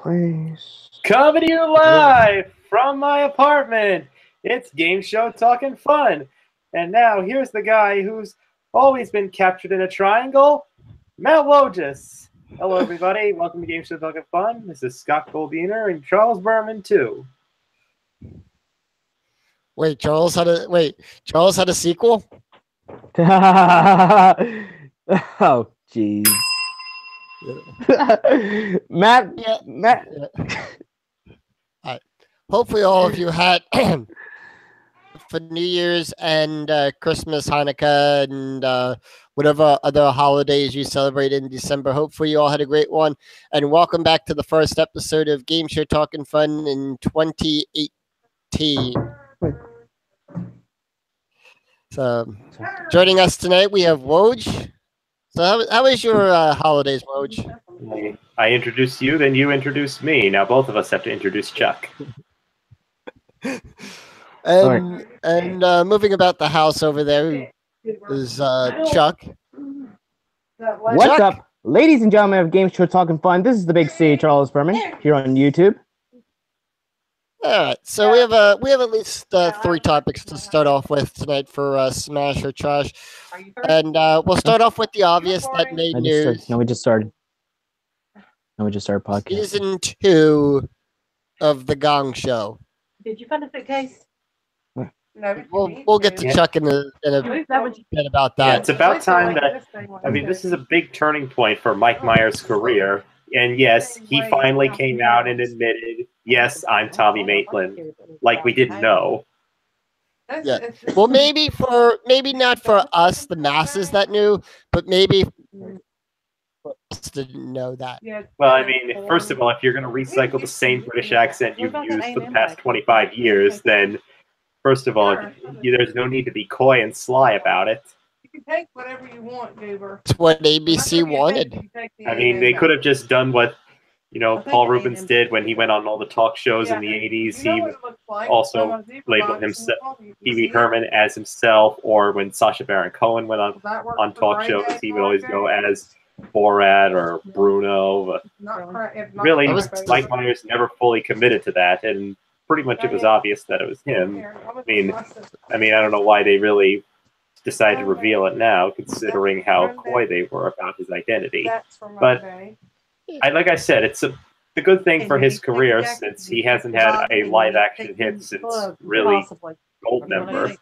Please. Coming to you live from my apartment. It's Game Show Talking Fun. And now here's the guy who's always been captured in a triangle, Matt Wojcik. Hello, everybody. Welcome to Game Show Talking Fun. This is Scott Goldiner and Charles Berman, too. Wait, Charles had a sequel? Oh, jeez. Matt. Hopefully all of you had for New Year's and Christmas, Hanukkah, and whatever other holidays you celebrate in December. Hopefully you all had a great one. And welcome back to the first episode of Game Show Talking Fun in 2018. So joining us tonight, we have Woj. So how was your holidays, Woj? I introduced you, then you introduced me. Now both of us have to introduce Chuck. And moving about the house over there is Chuck. What's up, ladies and gentlemen of Game Show Talking Fun? This is the Big C, Charles Berman, here on YouTube. All right, so we have at least 3 topics to start off with tonight for Smash or Trash, and we'll start off with the obvious that made news. We just started podcast. Season 2 of The Gong Show. Did you find a suitcase? No, we'll get to Chuck in a bit about that. Yeah, it's about time that, I mean, this is a big turning point for Mike Myers' career. And yes, he finally came out and admitted, yes, I'm Tommy Maitland, like we didn't know. Yeah. Well, maybe not for us, the masses that knew, but maybe for us didn't know that. Well, I mean, first of all, if you're going to recycle the same British accent you've used for the past 25 years, then first of all, there's no need to be coy and sly about it. You can take whatever you want, Goober. It's what ABC wanted. I mean, they could have just done what, Paul Rubens did when he went on all the talk shows in the 80s. He also labeled himself Pee Wee Herman as himself, or when Sacha Baron Cohen went on talk shows, he would always go as Borat or Bruno. Really, Mike Myers never fully committed to that, and pretty much it was obvious that it was him. I mean, I don't know why they really decided to reveal it now, considering how coy they were about his identity. But like I said, it's a good thing for his career, since he hasn't had a live action hit since really Goldmember.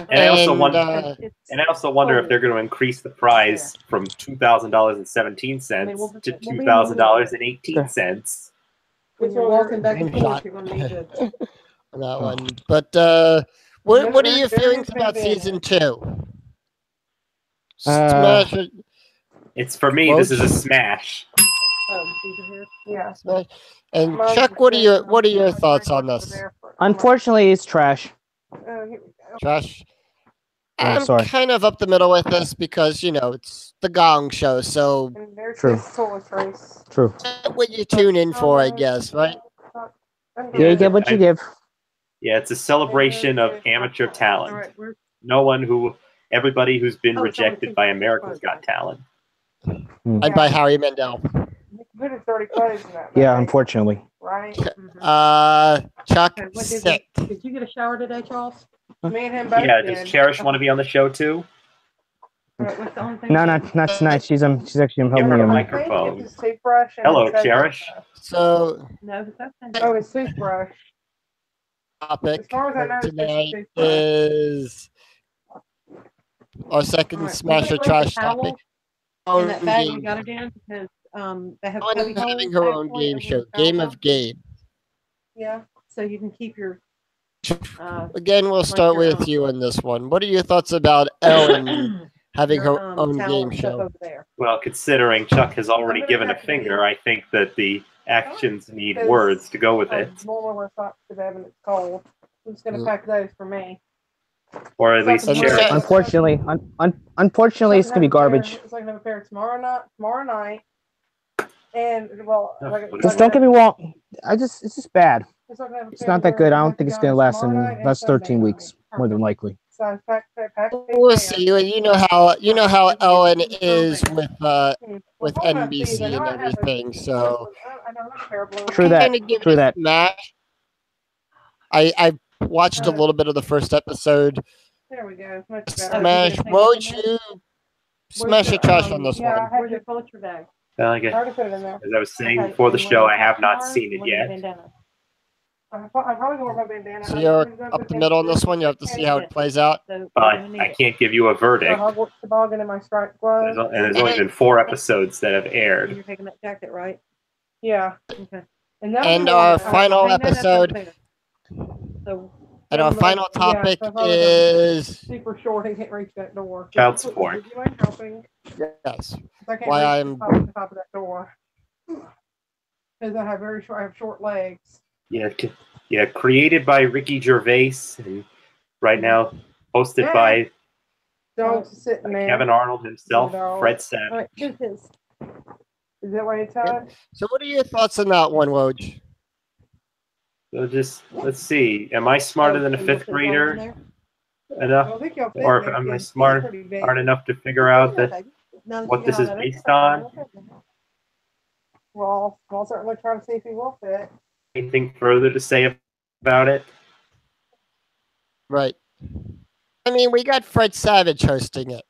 And I also wonder if they're going to increase the prize from $2,000.17 to $2,000.18. When you're walking back and forth, you're going to need it. On that one. But what are your feelings about season 2? Smash. It's for me. This is a smash. Yeah. And Chuck, what are your thoughts on this? Unfortunately, it's trash. Trash. I'm kind of up the middle with this because it's the Gong Show, so True. What you tune in for, I guess, right? Yeah, you get what you give. Yeah, it's a celebration of amateur talent. Everybody who's been rejected by America's Got Talent. And by Harry Mandel. Yeah, unfortunately. Right. Chuck, sit. Did you get a shower today, Charles? Me and him Yeah, does Cherish want to be on the show too? No, not tonight. She's actually helping me. Microphone. Hello, Cherish. So it's toothbrush. Topic tonight is our second Smash or Trash topic. In that bag we got it in because they have having her own game show, Game of Game. Yeah, so you can keep your. Again, we'll start with you in this one. What are your thoughts about Ellen having her own game show? Well, considering Chuck has already given a finger, I think that the actions need words to go with it. Normally we're socks to bed and it's cold. I'm just gonna pack those for me. Or at least Cherish. Unfortunately, it's gonna be garbage. It's like another pair tomorrow night. And just don't get me wrong. It's just bad. It's not that good. I don't think it's gonna last 13 weeks, more than likely. We'll see. You know how Ellen is with with Well, hold on, Steve, I NBC know and I have a- everything. So I know I'm terrible. True that. kinda give True it that. Smash. I watched a little bit of the first episode. There we go. It's much better. Smash. Won't you smash your trash on this Yeah, I one? have your poetry bag. Like, I already put it in there. as I was saying Okay, before the and show, when I you have talk not tomorrow, seen it wear your yet. bandana. I'm probably gonna wear my bandana. So I'm you're gonna go up put the in middle on this one. You have to see how it plays out. So you're But gonna need I it. can't give you a My verdict. Hogwarts toboggan and my striped gloves. And there's only been 4 episodes that have And aired. you're taking that jacket, right? Yeah. Okay. And, And our final hang that up episode. there. So, And our final yeah, topic so if I was is super short and can't reach that door. Child Would support. you mind helping? yes. I can't Why reach I'm- the top of that door. Because I have short legs. Yeah, created by Ricky Gervais, and right now hosted Yeah. by Dogs sitting there. Kevin Arnold himself, No. Fred Savage. Alright, who's his? Is that why it's on? So what are your thoughts on that one, Woj? So just let's see. Am I smarter than a 5th grader I enough, don't think y'all fit or there, am I kid. He's smart pretty big. enough to figure out that what this is based on? Well, I'll certainly try to see if he will fit. Anything further to say about it? Right. I mean, we got Fred Savage hosting it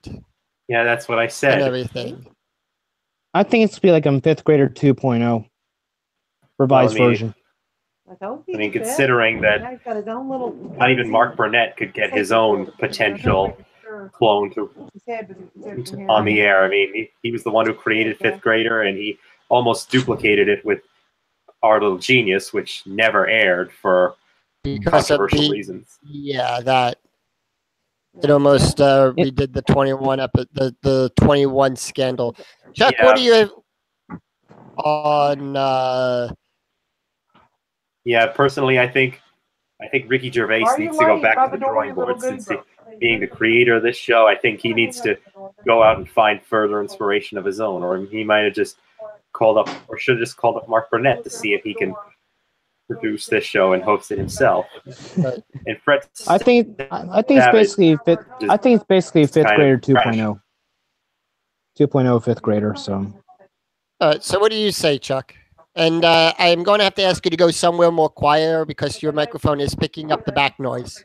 Yeah, that's what I and said. everything. I think it's to be like a 5th grader 2.0 revised Well, I mean, version. I mean, considering that He's got his own little. not even Mark Burnett could get his own potential clone to on the air. I mean, he was the one who created 5th grader, and he almost duplicated it with Our Little Genius, which never aired for Because of controversial the reasons. yeah, that it almost redid the 21 the 21 scandal. Chuck, Yeah. what do you have on Yeah, personally, I think Ricky Gervais Why are you needs to go late? back By to the the door, drawing you little board since goose. being the creator of this show. I think he needs to go out and find further inspiration of his own, or he might have just called up, or should have just called up Mark Burnett to see if he can produce this show and host it himself. And Fred, I think it's basically fifth. I think it's basically 5th kind grader of trash. 2.0. 2.0 5th grader. So so what do you say, Chuck? And I'm going to have to ask you to go somewhere more quieter because your microphone is picking up the back noise.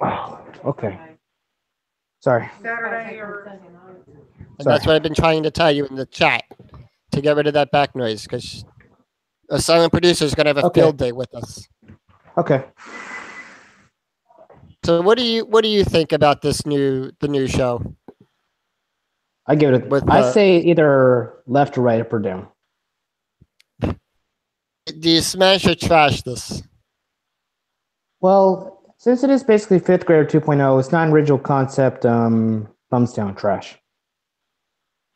okay. Sorry. Saturday or. And that's what I've been trying to tell you in the chat to get rid of that back noise because a silent producer is going to have a Okay. field day with us. Okay. So what do you think about the new show? I give it. With, I say either left or right, up or down. Do you smash or trash this? Well, since it is basically 5th grader 2.0, it's not an original concept. Thumbs down, trash.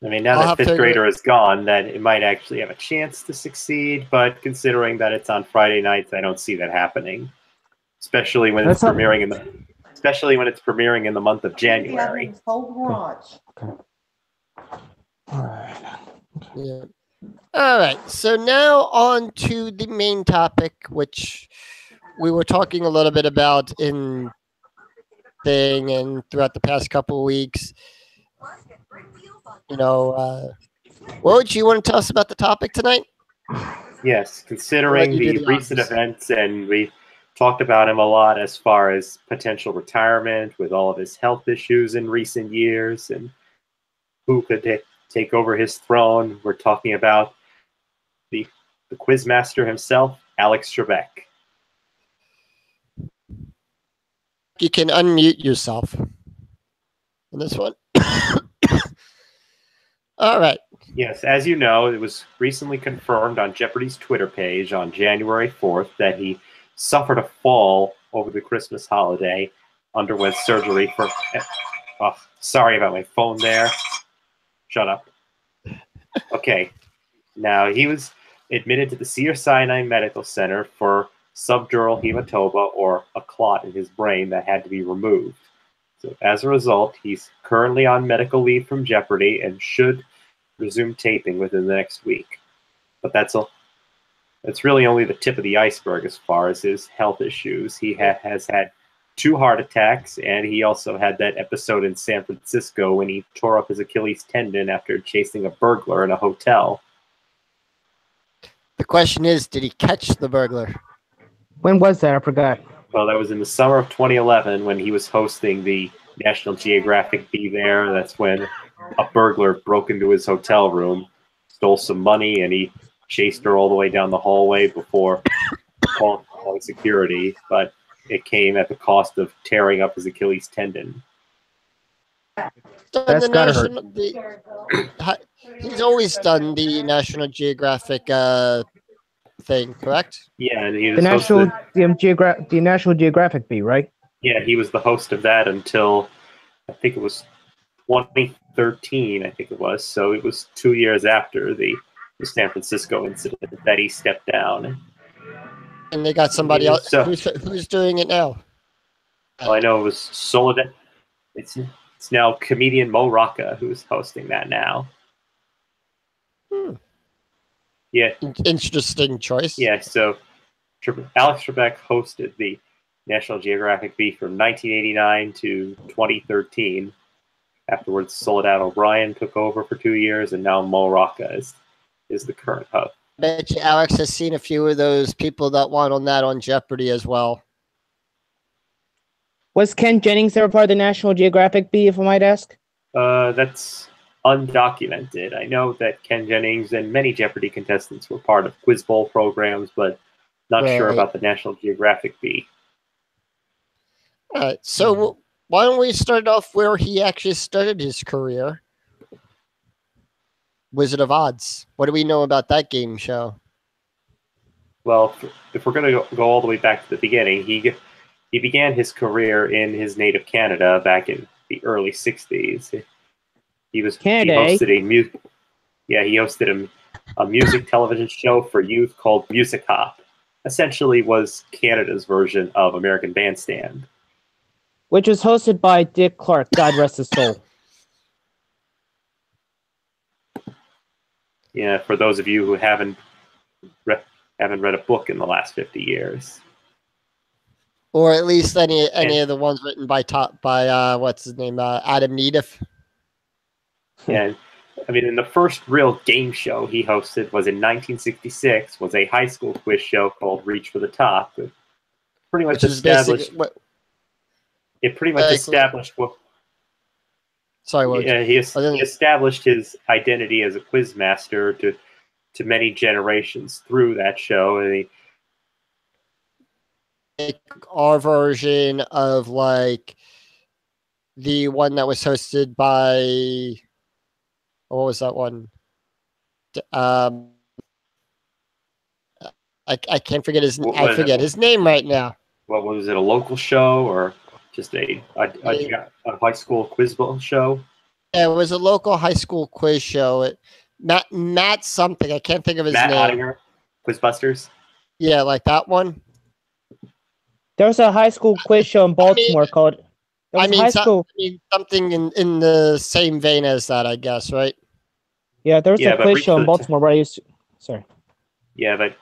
I mean, now I'll that have 5th to- grader is gone, that it might actually have a chance to succeed. But considering that it's on Friday nights, I don't see that happening. Especially when it's That's not- premiering in the month of January. All right. Yeah. All right. So now on to the main topic, which we were talking a little bit about in thing and throughout the past couple of weeks. You know, what would you want to tell us about the topic tonight? Yes, considering you do the the recent honors. events, and we talked about him a lot as far as potential retirement with all of his health issues in recent years and who could take over his throne. We're talking about the quizmaster himself, Alex Trebek. You can unmute yourself in this one. All right. Yes, as you know, it was recently confirmed on Jeopardy's Twitter page on January 4th that he suffered a fall over the Christmas holiday, underwent surgery for... Oh, sorry about my phone there. Shut up. Okay. Now, he was admitted to the Cedars-Sinai Medical Center for subdural hematoma, or a clot in his brain that had to be removed. So as a result, he's currently on medical leave from Jeopardy and should resume taping within the next week. But that's really only the tip of the iceberg as far as his health issues. He has had 2 heart attacks, and he also had that episode in San Francisco when he tore up his Achilles tendon after chasing a burglar in a hotel. The question is, did he catch the burglar? When was that? I forgot. Well, that was in the summer of 2011 when he was hosting the National Geographic Be There. That's when a burglar broke into his hotel room, stole some money, and he chased her all the way down the hallway before calling security. But it came at the cost of tearing up his Achilles tendon. That's gotta hurt. He's always done the National Geographic thing, correct? Yeah, and he The was the National Geographic Bee, right? yeah, he was the host of that until I think it was 2013. I think it was. So it was 2 years after the San Francisco incident that he stepped down. And they got somebody else. So- Who's doing it now? Well, I know it was Soledad. It's now comedian Mo Rocca who's hosting that now. Yeah, Interesting choice. yeah. So Alex Trebek hosted the National Geographic Bee from 1989 to 2013. Afterwards, Soledad O'Brien took over for 2 years, and now Mo Rocca is the current host. Bet you Alex has seen a few of those people that won on that on Jeopardy as well. Was Ken Jennings ever part of the National Geographic Bee, if I might ask? That's undocumented. I know that Ken Jennings and many Jeopardy contestants were part of quiz bowl programs, but not sure Right. about the National Geographic Bee. All right, so why don't we start off where he actually started his career? Wizard of Odds. What do we know about that game show? Well, if we're going to go all the way back to the beginning, he began his career in his native Canada back in the early '60s. He hosted a music television show for youth called Music Hop. Essentially, was Canada's version of American Bandstand. Which was hosted by Dick Clark, God rest his soul. Yeah, for those of you who haven't read a book in the last 50 years. Or at least any of the ones written by what's his name, Adam Needif. And I mean, the first real game show he hosted was in 1966. Was a high school quiz show called Reach for the Top. It pretty much established. It pretty much established what. Sorry, yeah, he established his identity as a quiz master to many generations through that show, and our version of like the one that was hosted by what was that one? I can't forget his name right now. What was it? A local show or just a high school quiz bowl show? Yeah, it was a local high school quiz show. Matt something. I can't think of his name. Ottinger, Quizbusters. Yeah, like that one. There was a high school quiz show in Baltimore called. Something in the same vein as that, I guess, right? Yeah, there was a quiz show in Baltimore where I used to. Sorry. Yeah, but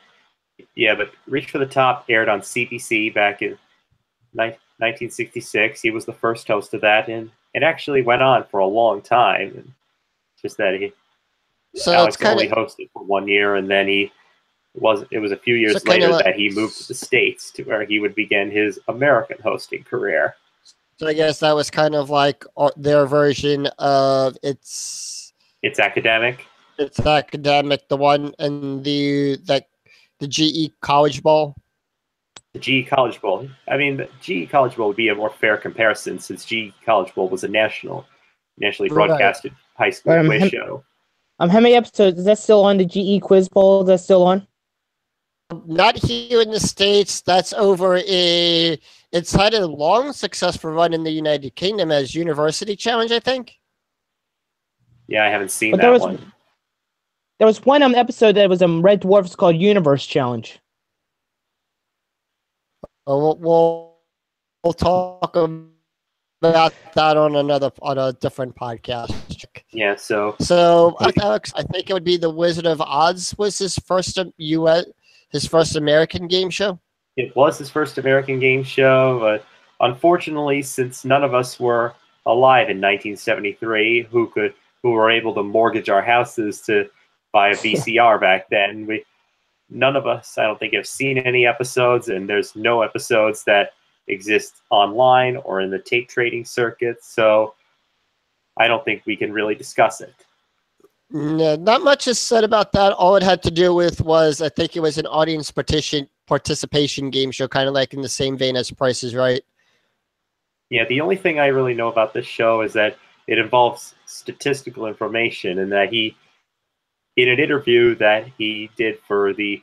Reach for the Top aired on CBC back in 1966. He was the first host of that, and it actually went on for a long time. And just that Alex only hosted for 1 year, and then it was a few years later that he moved to the States to where he would begin his American hosting career. So I guess that was kind of like their version of It's Academic. It's Academic, the one and the GE College Bowl. The GE College Bowl. I mean, the GE College Bowl would be a more fair comparison since GE College Bowl was a nationally broadcasted high school quiz show. How many episodes is that still on? The GE Quiz Bowl, is that still on? Not here in the States. That's over it's had a long successful run in the United Kingdom as University Challenge, I think. Yeah, I haven't seen that one. There was one episode that was Red Dwarfs called Universe Challenge. We'll talk about that on a different podcast. Yeah, so Alex, I think it would be the Wizard of Odds was his first American game show. It was his first American game show, but unfortunately, since none of us were alive in 1973, who were able to mortgage our houses to buy a VCR back then, none of us, I don't think, have seen any episodes, and there's no episodes that exist online or in the tape trading circuit, so I don't think we can really discuss it. No, not much is said about that. All it had to do with was, I think it was an audience participation game show, kind of like in the same vein as Price is Right. Yeah, the only thing I really know about this show is that it involves statistical information, and that he, in an interview that he did for the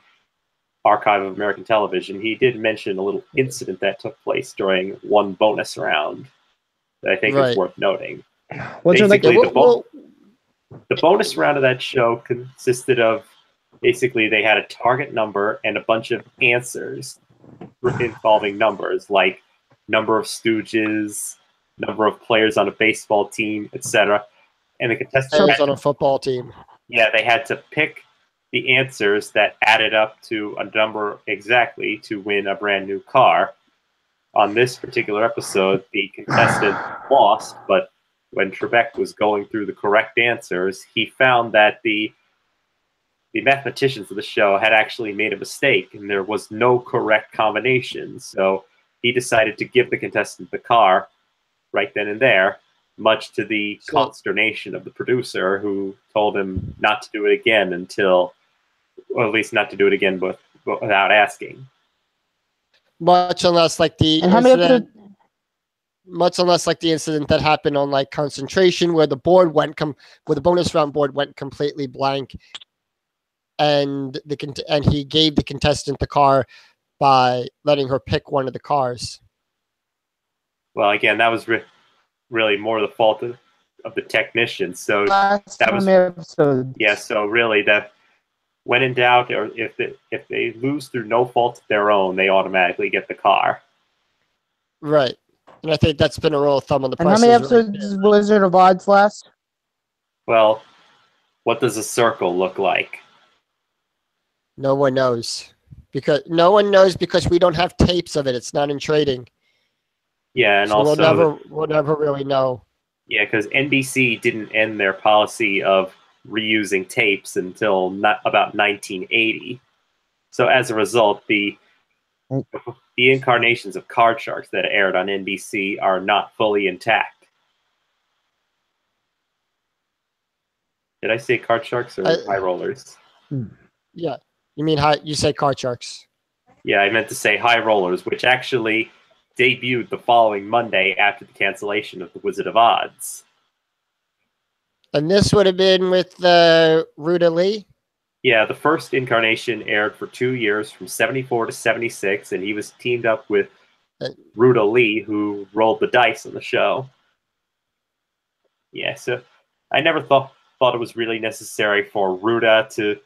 Archive of American Television, he did mention a little incident that took place during one bonus round that I think is worth noting. What's it like? Basically, the bonus round of that show consisted of, basically, they had a target number and a bunch of answers involving numbers, like number of Stooges, number of players on a baseball team, etc. And the contestants on a football team. Yeah, they had to pick the answers that added up to a number exactly to win a brand new car. On this particular episode, the contestant lost, but when Trebek was going through the correct answers, he found that the mathematicians of the show had actually made a mistake, and there was no correct combination. So he decided to give the contestant the car right then and there, much to the consternation of the producer, who told him not to do it again until, or at least not to do it again without asking. Much unless like the incident, much unless like the incident that happened on like Concentration, where the board went where the bonus round board went completely blank, and he gave the contestant the car by letting her pick one of the cars. Well, again, that was really more the fault of the technician. So that was episode. Yeah. So really, that when in doubt, or if they lose through no fault of their own, they automatically get the car. Right. And I think that's been a rule of thumb on the. And how many episodes does Wizard of Odds last? Well, what does a circle look like? No one knows. Because we don't have tapes of it. It's not in trading. Yeah, and so also we'll never really know. Yeah, because NBC didn't end their policy of reusing tapes until about 1980. So as a result, the incarnations of Card Sharks that aired on NBC are not fully intact. Did I say Card Sharks or High Rollers? Yeah, you mean you say Card Sharks? Yeah, I meant to say High Rollers, which actually debuted the following Monday after the cancellation of the Wizard of Odds. And this would have been with Ruta Lee? Yeah, the first incarnation aired for 2 years, from 74 to 76, and he was teamed up with Ruta Lee, who rolled the dice on the show. Yeah, so I never thought it was really necessary for Ruta to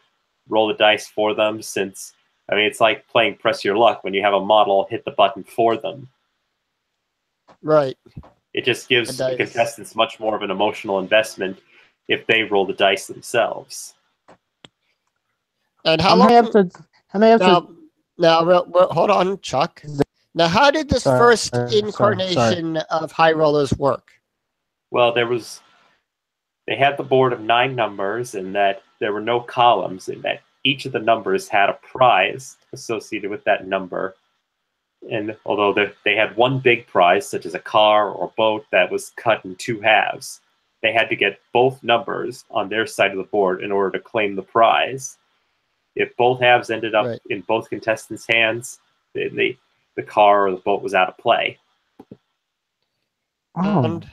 roll the dice for them, since, I mean, it's like playing Press Your Luck when you have a model hit the button for them. Right. It just gives the contestants much more of an emotional investment if they roll the dice themselves. And how many episodes? Now, hold on, Chuck. Now, how did this first incarnation of High Rollers work? Well, they had the board of 9 numbers, and that there were no columns, and that each of the numbers had a prize associated with that number. And although they had one big prize, such as a car or boat, that was cut in 2 halves, they had to get both numbers on their side of the board in order to claim the prize. If both halves ended up in both contestants' hands, the car or the boat was out of play. And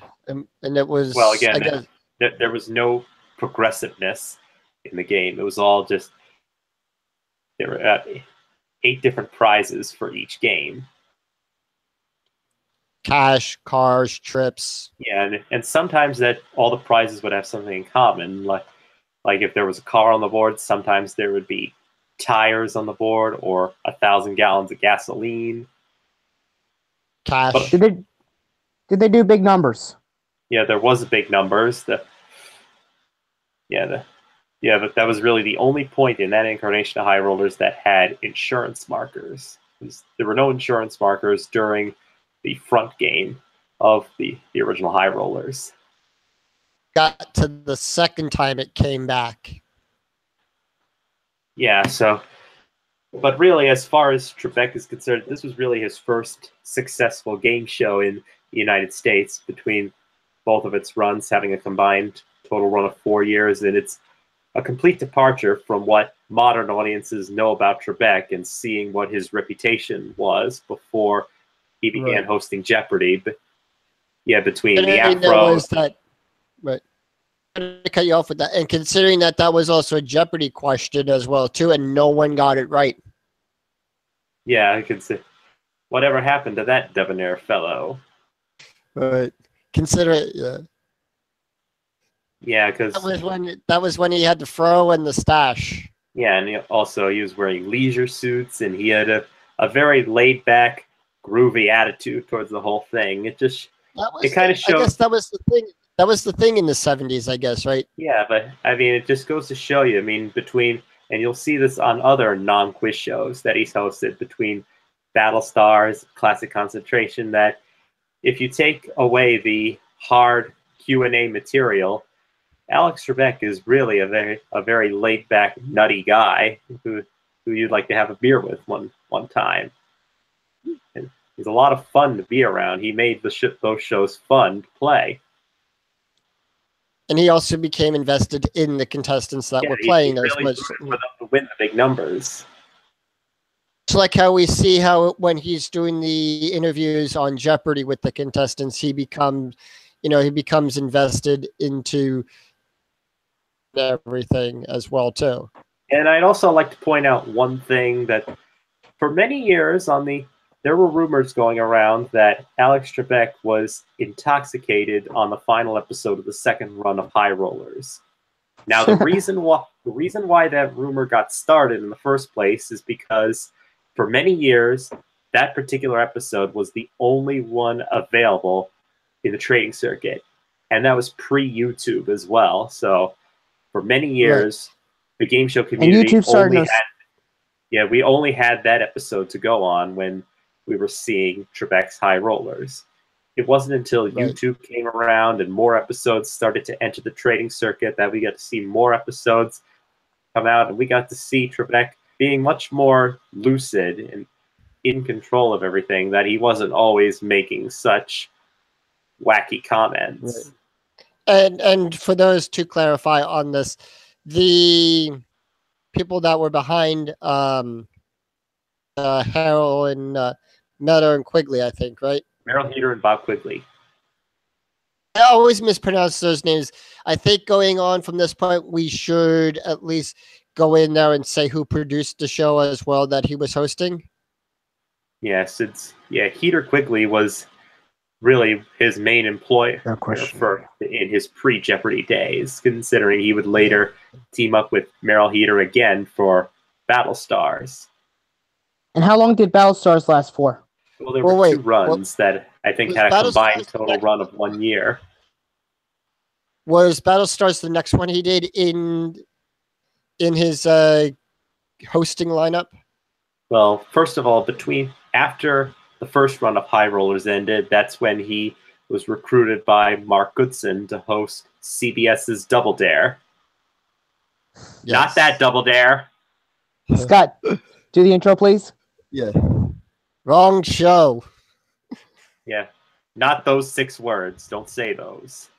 it was... Well, again, there was no progressiveness in the game. It was all just... There were 8 different prizes for each game. Cash, cars, trips. Yeah, and sometimes that all the prizes would have something in common. Like if there was a car on the board, sometimes there would be tires on the board or 1,000 gallons of gasoline. Cash. But, did they do big numbers? Yeah, there was big numbers. But that was really the only point in that incarnation of High Rollers that had insurance markers. There were no insurance markers during the front game of the original High Rollers. Got to the second time it came back. Yeah, so But really, as far as Trebek is concerned, this was really his first successful game show in the United States between both of its runs, having a combined total run of 4 years. And it's a complete departure from what modern audiences know about Trebek and seeing what his reputation was before he began hosting Jeopardy. But yeah, between the Afro. Right. To cut you off with that, and considering that was also a Jeopardy question as well too, and no one got it right. Yeah, I could say, whatever happened to that debonair fellow? Right. Consider it, yeah. Yeah, because that was when he had the fro and the stash. Yeah, and he was wearing leisure suits, and he had a very laid back, groovy attitude towards the whole thing. It kind of showed. I guess that was the thing. That was the thing in the 70s, I guess, right? Yeah, but I mean, it just goes to show you. I mean, and you'll see this on other non-quiz shows that he's hosted, between Battlestars, Classic Concentration, that if you take away the hard Q&A material, Alex Trebek is really a very laid-back, nutty guy who you'd like to have a beer with one time. And he's a lot of fun to be around. He made those shows fun to play. And he also became invested in the contestants that were playing really as much for them to win the big numbers. It's like how we see how when he's doing the interviews on Jeopardy with the contestants, he becomes invested into everything as well too. And I'd also like to point out one thing, that for many years there were rumors going around that Alex Trebek was intoxicated on the final episode of the second run of High Rollers. Now, the reason why that rumor got started in the first place is because for many years, that particular episode was the only one available in the trading circuit. And that was pre-YouTube as well. So for many years, the game show community we only had that episode to go on when we were seeing Trebek's High Rollers. It wasn't until YouTube came around and more episodes started to enter the trading circuit that we got to see more episodes come out, and we got to see Trebek being much more lucid and in control of everything, that he wasn't always making such wacky comments. And for those to clarify on this, the people that were behind Harold and Meadow and Quigley, I think, right? Meryl Heater and Bob Quigley. I always mispronounce those names. I think going on from this point, we should at least go in there and say who produced the show as well that he was hosting. Yes, Heater Quigley was really his main employer in his pre-Jeopardy days, considering he would later team up with Meryl Heater again for Battlestars. And how long did Battlestars last for? Well, there were 2 runs that I think had a combined total run of 1 year. Was Battlestars the next one he did in his hosting lineup? Well, first of all, after the first run of High Rollers ended, that's when he was recruited by Mark Goodson to host CBS's Double Dare. Yes. Not that Double Dare. Scott, do the intro, please. Yeah. Wrong show. Yeah. Not those 6 words. Don't say those.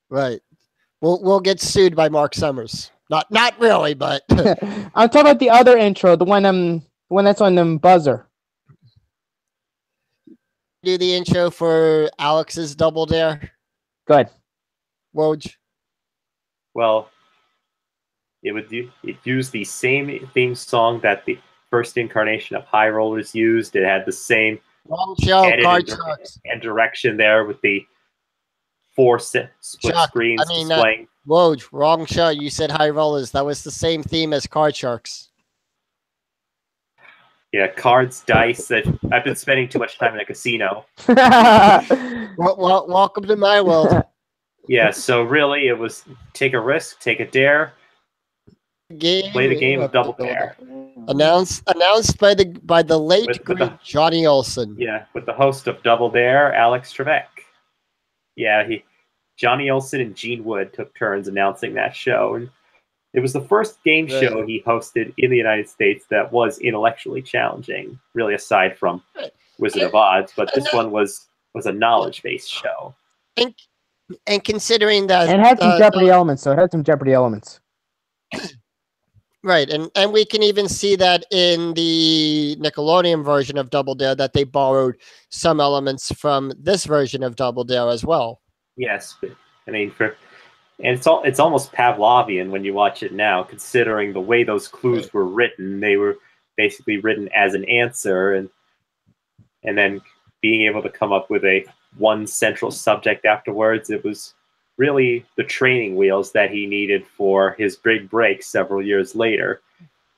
Right. We'll get sued by Mark Summers. Not really, but I'm talking about the other intro, the one that's on the buzzer. Do the intro for Alex's Double Dare. Good. Woj. Well, it used the same theme song that the first incarnation of High Rollers used. It had the same and direction there with the 4 split screens displaying. Woj, wrong show. You said High Rollers. That was the same theme as Card Sharks. Yeah, cards, dice. I've been spending too much time in a casino. Well, welcome to my world. Yeah, so really it was take a risk, take a dare, play the game of Double Dare. Announced by the late great Johnny Olson. Yeah, with the host of Double Dare, Alex Trebek. Yeah, Johnny Olson and Gene Wood took turns announcing that show. And It was the first game Right. show he hosted in the United States that was intellectually challenging, really aside from Right. Wizard of Oz, but this And, one was a knowledge-based show. And considering that And it had some Jeopardy elements, so it had some Jeopardy elements. right, and we can even see that in the Nickelodeon version of Double Dare that they borrowed some elements from this version of Double Dare as well. Yes, but, I mean, it's almost Pavlovian when you watch it now, considering the way those clues were written. They were basically written as an answer, and then being able to come up with one central subject afterwards. It was really the training wheels that he needed for his big break several years later.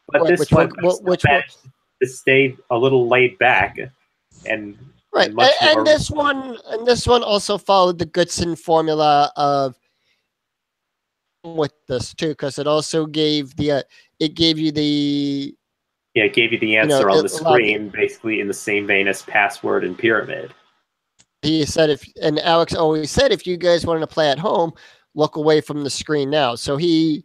But this one managed to stay a little laid back and right. and much more. And this one also followed the Goodson formula of with this too, because it also gave you the it gave you the answer on the screen, basically in the same vein as Password and Pyramid. He said and Alex always said, if you guys wanted to play at home, look away from the screen now. So he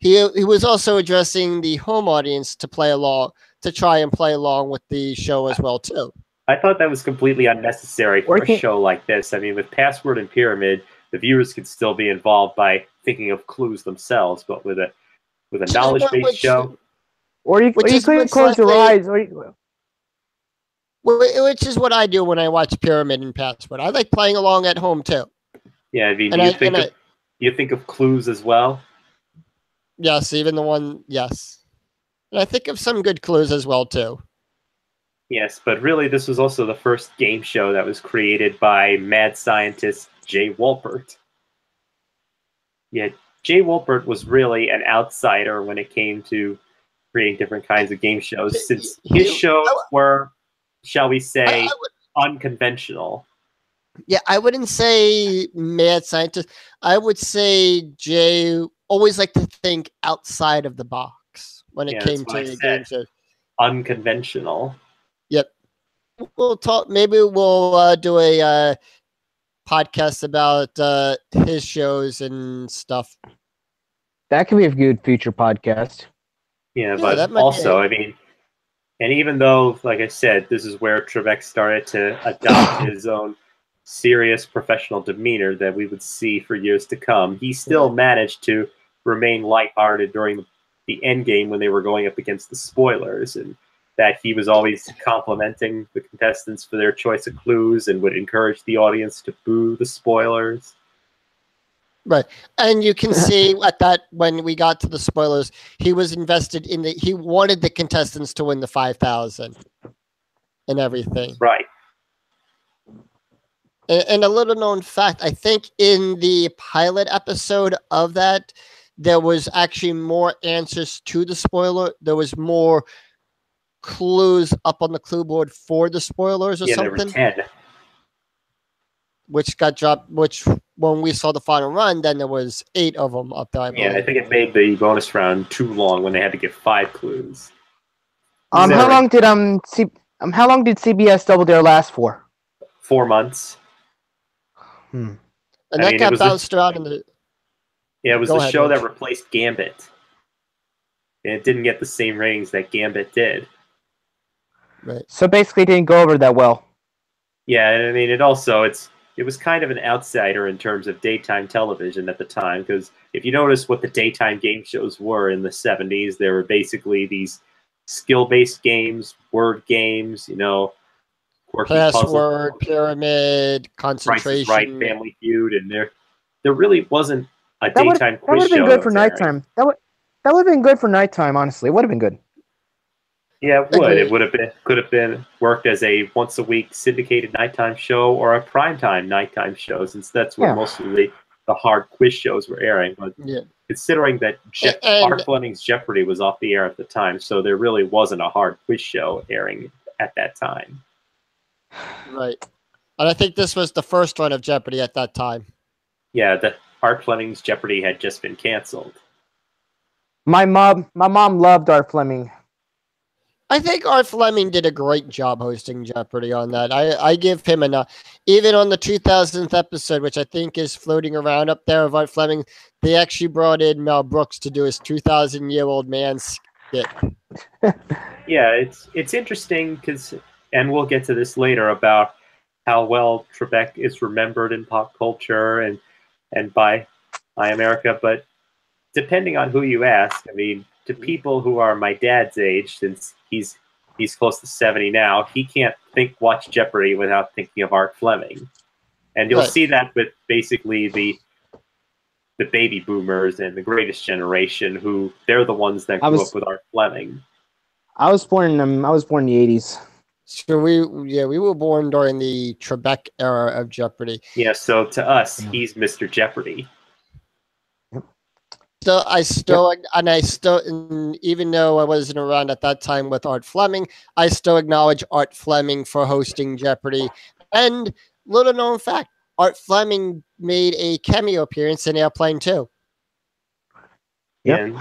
was also addressing the home audience to try and play along with the show as well too. I thought that was completely unnecessary for a show like this. I mean, with Password and Pyramid, the viewers could still be involved by thinking of clues themselves, but with a knowledge-based show, or you could close your eyes, which is what I do when I watch Pyramid and Password. I like playing along at home too. Yeah, I mean, you think of clues as well? Yes, even the one. Yes, and I think of some good clues as well too. Yes, but really, this was also the first game show that was created by mad scientist Jay Wolpert. Yeah, Jay Wolpert was really an outsider when it came to creating different kinds of game shows, since his shows were, shall we say, unconventional. Yeah, I wouldn't say mad scientist. I would say Jay always liked to think outside of the box when it came to game shows. Unconventional. Yep. We'll talk. Maybe we'll do a podcast about his shows and stuff. That could be a good future podcast. Yeah, but also, I mean, and even though, like I said, this is where Trebek started to adopt his own serious professional demeanor that we would see for years to come, he still managed to remain lighthearted during the end game when they were going up against the spoilers, and that he was always complimenting the contestants for their choice of clues and would encourage the audience to boo the spoilers. Right. And you can see at that, when we got to the spoilers, he was invested in he wanted the contestants to win the 5,000 and everything. Right. And a little known fact, I think in the pilot episode of that, there was actually more answers to the spoiler. There was more clues up on the clue board for the spoilers or something. There were 10. Which got dropped, which when we saw the final run, then there was 8 of them up there. I think it made the bonus round too long when they had to give 5 clues. How long did CBS Double Dare last for? 4 months. And that got bounced around in the. Yeah, it was the show that replaced Gambit. And it didn't get the same ratings that Gambit did. Right. So basically, it didn't go over that well. Yeah, and I mean, it was kind of an outsider in terms of daytime television at the time, because if you notice what the daytime game shows were in the 70s, they were basically these skill-based games, word games, quirky Password, Pyramid, Concentration. Price is Right, Family Feud, and there really wasn't a daytime quiz show. That would have been good for nighttime. That would have been good for nighttime, honestly. It would have been good. Yeah, it would. It could have been worked as a once a week syndicated nighttime show or a primetime nighttime show, since that's where most of the hard quiz shows were airing. But considering that Art Fleming's Jeopardy was off the air at the time, so there really wasn't a hard quiz show airing at that time. Right. And I think this was the first run of Jeopardy at that time. Yeah, the Art Fleming's Jeopardy had just been canceled. My mom loved Art Fleming. I think Art Fleming did a great job hosting Jeopardy on that. I give him enough. Even on the 2000th episode, which I think is floating around up there of Art Fleming, they actually brought in Mel Brooks to do his 2,000-year-old man skit. Yeah, it's interesting because, and we'll get to this later about how well Trebek is remembered in pop culture and by America, but depending on who you ask, I mean, to people who are my dad's age, since he's close to 70 now, he can't watch Jeopardy without thinking of Art Fleming, and you'll see that with basically the baby boomers and the Greatest Generation, who they're the ones that grew up with Art Fleming. I was born in the 80s. So we were born during the Trebek era of Jeopardy. Yeah, so to us, he's Mr. Jeopardy. So even though I wasn't around at that time with Art Fleming, I still acknowledge Art Fleming for hosting Jeopardy. And little known fact, Art Fleming made a cameo appearance in Airplane 2. Yep. And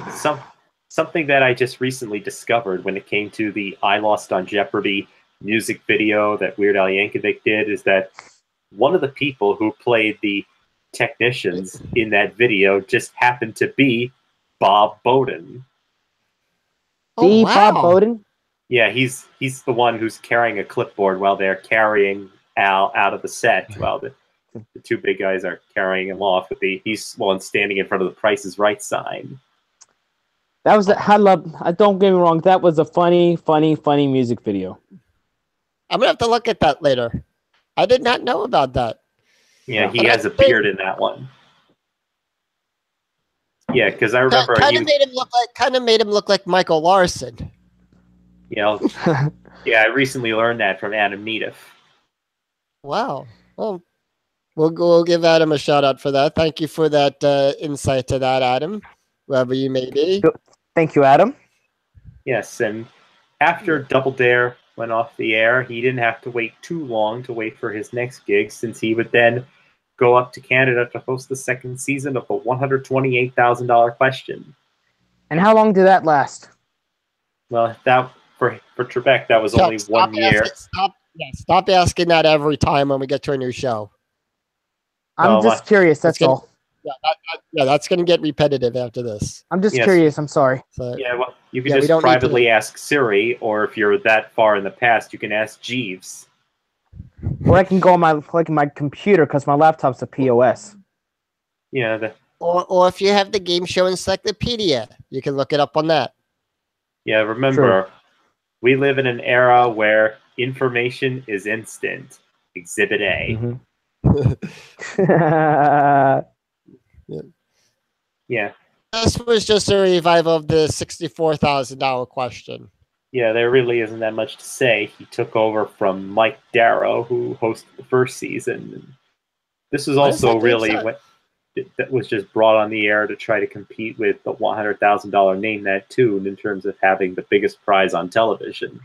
something that I just recently discovered when it came to the I Lost on Jeopardy music video that Weird Al Yankovic did is that one of the people who played the technicians in that video just happened to be Bob Bowden. Oh, wow. Bob Bowden? Yeah, he's the one who's carrying a clipboard while they're carrying Al out of the set while the two big guys are carrying him off with he's standing in front of the Price is Right sign. That was don't get me wrong, that was a funny music video. I'm gonna have to look at that later. I did not know about that. Yeah, he has a beard in that one. Yeah, because I remember kind of made him look like Michael Larson. Yeah, I recently learned that from Adam Needif. Wow. Well, we'll give Adam a shout out for that. Thank you for that insight to that, Adam, whoever you may be. Thank you, Adam. Yes, and after Double Dare went off the air, he didn't have to wait too long to wait for his next gig, since he would then go up to Canada to host the second season of the $128,000 question. And how long did that last? Well, that for Trebek, that was only 1 year. Stop asking that every time when we get to a new show. I'm just curious, that's all. Yeah, that's going to get repetitive after this. I'm just curious, I'm sorry. So, well, you can just privately ask Siri, or if you're that far in the past, you can ask Jeeves. Or I can go on my computer because my laptop's a POS. Yeah. Or if you have the game show encyclopedia, you can look it up on that. Yeah, remember, we live in an era where information is instant. Exhibit A. Mm-hmm. Yeah. This was just a revival of the $64,000 question. Yeah, there really isn't that much to say. He took over from Mike Darrow, who hosted the first season. This was also really that was just brought on the air to try to compete with the $100,000 Name That Tune in terms of having the biggest prize on television.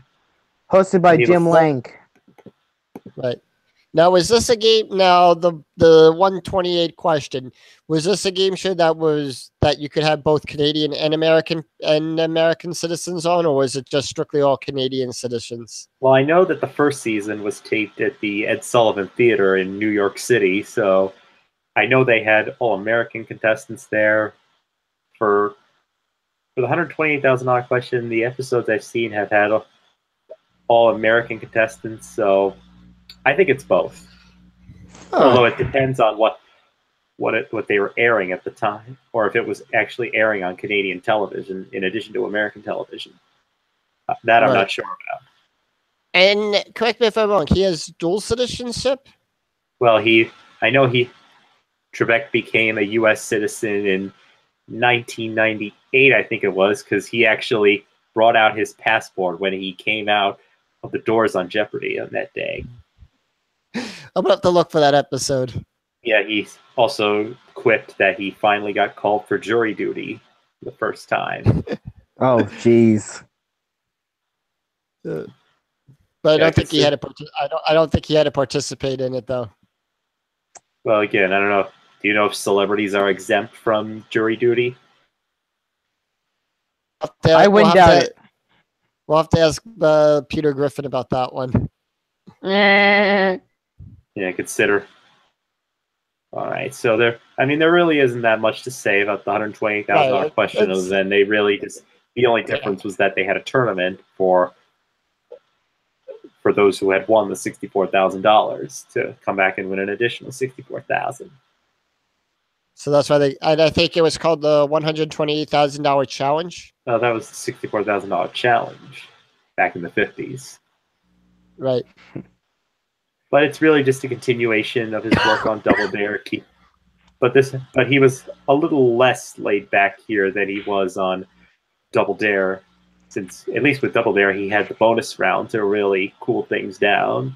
Hosted by Jim Lang. Right. Now, was this a game? Now, the 128 question, was this a game show that you could have both Canadian and American citizens on, or was it just strictly all Canadian citizens? Well, I know that the first season was taped at the Ed Sullivan Theater in New York City, so I know they had all American contestants there. For the $128,000 question, the episodes I've seen have had all American contestants, so I think it's both. Although it depends on what they were airing at the time, or if it was actually airing on Canadian television in addition to American television. That I'm not sure about. And correct me if I'm wrong, he has dual citizenship? Well, I know Trebek became a U.S. citizen in 1998, I think it was, because he actually brought out his passport when he came out of the doors on Jeopardy on that day. I'm going to have to look for that episode. Yeah, he also quipped that he finally got called for jury duty the first time. Oh, jeez. But I don't think he had to. I don't think he had to participate in it, though. Well, again, I don't know. Do you know if celebrities are exempt from jury duty? I wouldn't doubt it. We'll have to ask Peter Griffin about that one. Eh. Yeah, consider. All right, so there really isn't that much to say about the $120,000 Right, question, other it's- than they really just the only Yeah. difference was that they had a tournament for those who had won the $64,000 to come back and win an additional $64,000. So that's why I think it was called the $128,000 challenge. No, that was the $64,000 challenge back in the 50s. Right. But it's really just a continuation of his work on Double Dare. But he was a little less laid back here than he was on Double Dare, since at least with Double Dare he had the bonus round to really cool things down.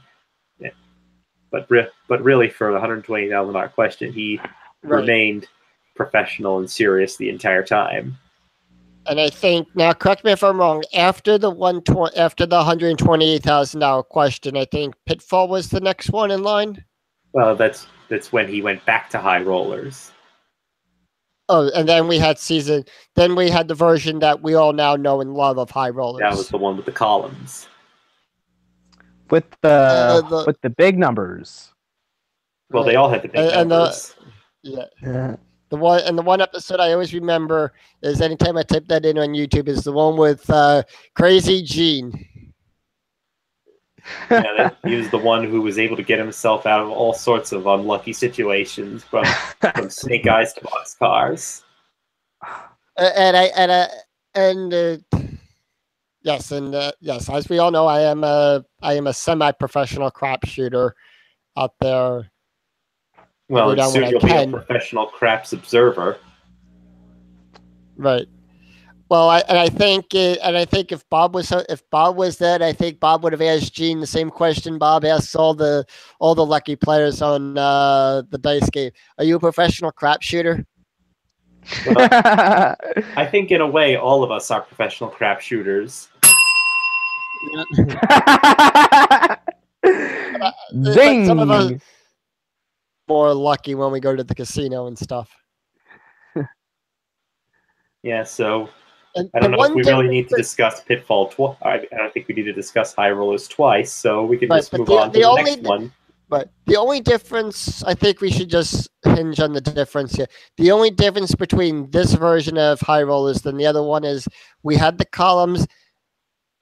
Yeah. But really for the $120,000 question, he remained professional and serious the entire time. And I think, now correct me if I'm wrong, after the $128,000 question, I think Pitfall was the next one in line. Well, that's when he went back to High Rollers. Oh, and then we had the version that we all now know and love of High Rollers. That was the one with the columns. With the big numbers. Well, they all had the big numbers. Yeah. The one episode I always remember is anytime I type that in on YouTube is the one with Crazy Gene. Yeah, he was the one who was able to get himself out of all sorts of unlucky situations, from snake eyes to boxcars. Yes, as we all know, I am a semi-professional crap shooter out there. Well, and soon you'll be a professional craps observer. Right. Well, I think if Bob was there, I think Bob would have asked Gene the same question Bob asks all the lucky players on the dice game. Are you a professional crap shooter? Well, I think in a way all of us are professional crap shooters. Zing! Some of us more lucky when we go to the casino and stuff. Yeah, so And I don't know if we really need to discuss Pitfall twice. I don't think we need to discuss High Rollers twice, so we can just move on to the next one. But the only difference, I think we should just hinge on the difference here. The only difference between this version of High Rollers than the other one is we had the columns,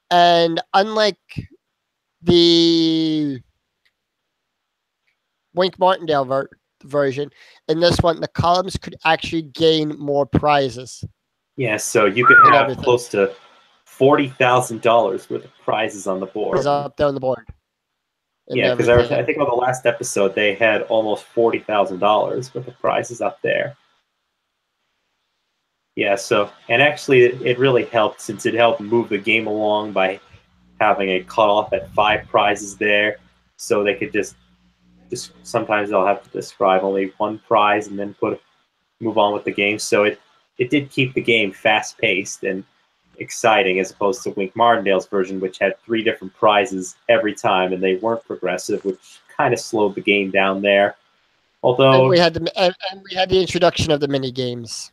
and unlike the Wink Martindale version, in this one, the columns could actually gain more prizes. Yeah, so you could have close to $40,000 worth of prizes on the board. It's up there on the board. Yeah, because I think on the last episode they had almost $40,000 worth of prizes up there. Yeah, so, and actually it really helped, since it helped move the game along by having a cutoff at 5 prizes there, so they could just sometimes they'll have to describe only 1 prize and then move on with the game. So it did keep the game fast-paced and exciting, as opposed to Wink Martindale's version, which had 3 different prizes every time, and they weren't progressive, which kind of slowed the game down there. Although we had the introduction of the mini games.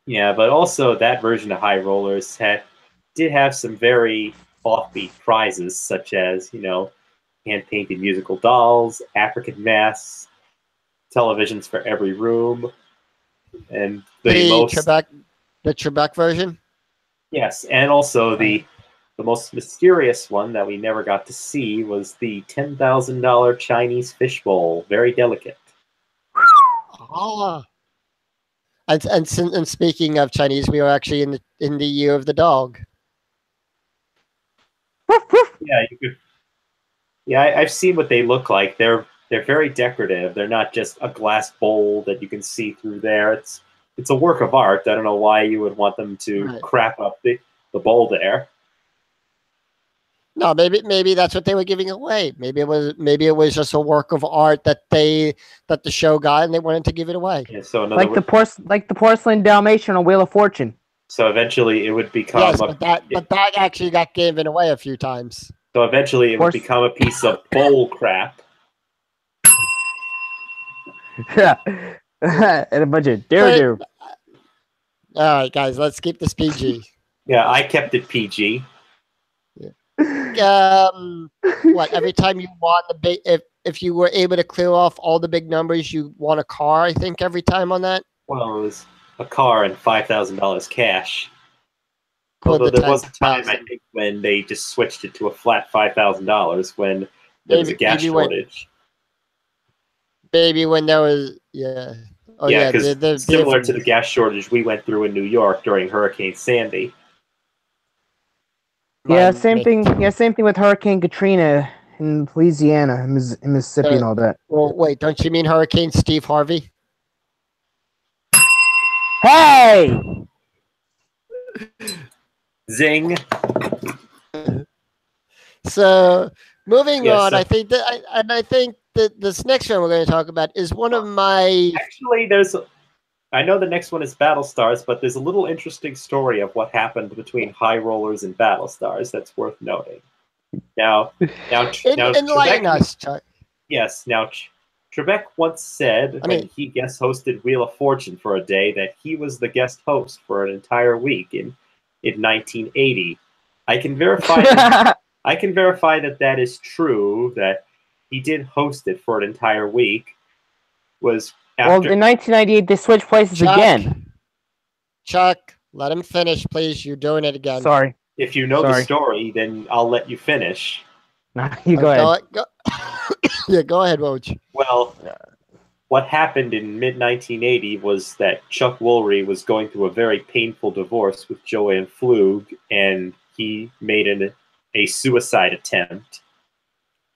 Yeah, but also that version of High Rollers did have some very offbeat prizes, such as, hand-painted musical dolls, African masks, televisions for every room, and the Trebek version. Yes, and also the most mysterious one that we never got to see was the $10,000 Chinese fishbowl. Very delicate. Ah. And speaking of Chinese, we were actually in the year of the dog. Yeah, I've seen what they look like. They're very decorative. They're not just a glass bowl that you can see through there. It's a work of art. I don't know why you would want them to crap up the bowl there. No, maybe that's what they were giving away. Maybe it was just a work of art that the show got, and they wanted to give it away. Yeah, so like the porcelain Dalmatian on Wheel of Fortune. So eventually it would become. Yes, but that actually got given away a few times. So eventually it would become a piece of bowl crap. Yeah, and a bunch of dare. All right, guys, let's keep this PG. Yeah, I kept it PG. what, every time you won the big, if you were able to clear off all the big numbers, you won a car, I think, every time on that? Well, it was a car and $5,000 cash. Called Although the there was a time, I 10,000. think, when they just switched it to a flat $5,000 when there was a gas shortage. Maybe when there was, yeah. Oh, Yeah, yeah, because similar to the gas shortage we went through in New York during Hurricane Sandy. Yeah, same thing. Yeah, same thing with Hurricane Katrina in Louisiana, in Mississippi, and all that. Well, wait, don't you mean Hurricane Steve Harvey? Hey! Zing. So moving Yeah, on, so- I think that this next one we're going to talk about is one of my. Actually, I know the next one is Battlestars, but there's a little interesting story of what happened between High Rollers and Battlestars that's worth noting. Now, Enlighten us, Chuck. Yes, now Trebek once said when he guest hosted Wheel of Fortune for a day that he was the guest host for an entire week in 1980. I can verify that is true, that he did host it for an entire week. Was after, well, in 1998 they switched places again. Chuck, let him finish, please. You're doing it again. Sorry. If you know the story, then I'll let you finish. You go ahead. Yeah, go ahead, Woj. Well, what happened in mid-1980 was that Chuck Woolery was going through a very painful divorce with Joanne Flug, and he made a suicide attempt.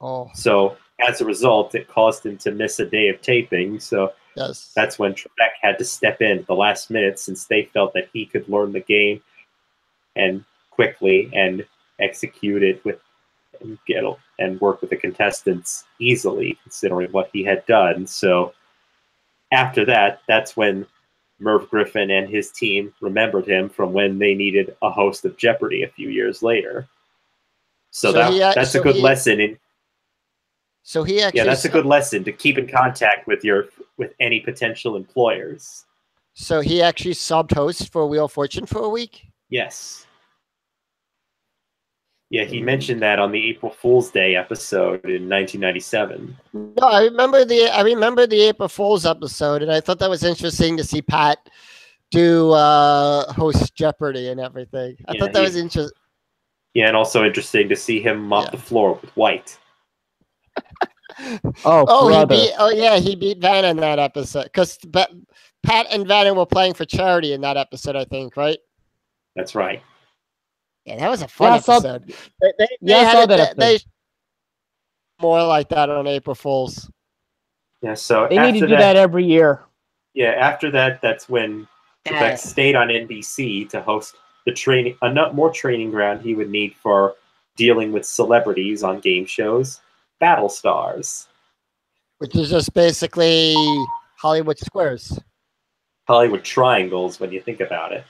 Oh. So as a result, it caused him to miss a day of taping. So that's when Trebek had to step in at the last minute, since they felt that he could learn the game and quickly and execute it and work with the contestants easily, considering what he had done. So after that, that's when Merv Griffin and his team remembered him from when they needed a host of Jeopardy a few years later. So that's a good lesson. That's a good lesson to keep in contact with any potential employers. So he actually subbed host for Wheel of Fortune for a week? Yes. Yeah, he mentioned that on the April Fool's Day episode in 1997. No, I remember the April Fool's episode, and I thought that was interesting to see Pat do host Jeopardy and everything. I thought that was interesting. Yeah, and also interesting to see him mop the floor with White. He beat Van in that episode, because Pat and Van were playing for charity in that episode, I think, right? That's right. Yeah, that was a fun episode. They more like that on April Fools. Yeah, so they need to do that every year. Yeah, after that, that's when Trebek stayed on NBC to host more training ground he would need for dealing with celebrities on game shows, Battlestars, which is just basically Hollywood Squares, Hollywood Triangles, when you think about it.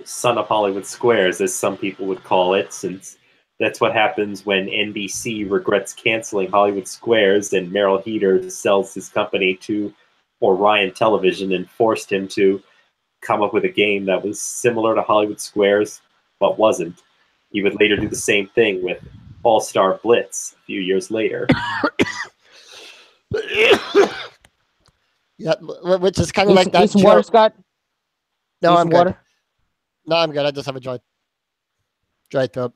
Son of Hollywood Squares, as some people would call it, since that's what happens when NBC regrets canceling Hollywood Squares and Merrill Heater sells his company to Orion Television and forced him to come up with a game that was similar to Hollywood Squares, but wasn't. He would later do the same thing with All-Star Blitz a few years later. Yeah, which is kind of like that. Need some water, Scott? No, I'm good. No, I'm good. I just have a dry throat.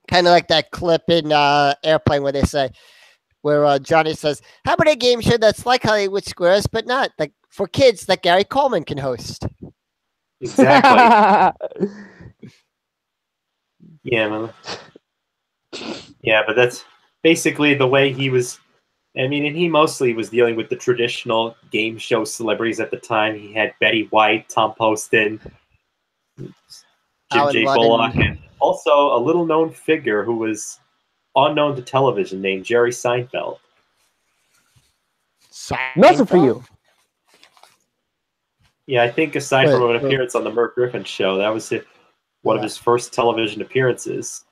Kind of like that clip in Airplane where Johnny says, "How about a game show that's like Hollywood Squares, but not like for kids that Gary Coleman can host?" Exactly. Yeah, but that's basically the way he was. I mean, and he mostly was dealing with the traditional game show celebrities at the time. He had Betty White, Tom Poston, Jim J. Bullock, and also a little-known figure who was unknown to television named Jerry Seinfeld. Nothing for you. Yeah, I think aside from an appearance on the Merv Griffin show, that was one of his first television appearances.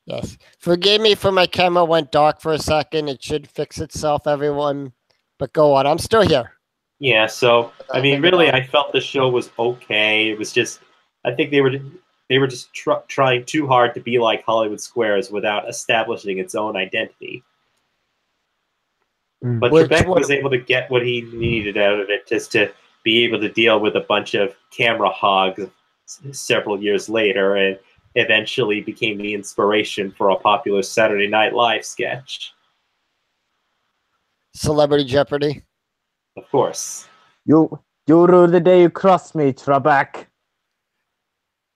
Yes. Forgive me for my camera went dark for a second. It should fix itself, everyone. But go on. I'm still here. Yeah, so, I mean, really, I felt the show was okay. It was just, I think they They were just trying too hard to be like Hollywood Squares without establishing its own identity. But Trebek was able to get what he needed out of it, just to be able to deal with a bunch of camera hogs several years later, and eventually became the inspiration for a popular Saturday Night Live sketch. Celebrity Jeopardy. Of course. You rue the day you crossed me, Trebek.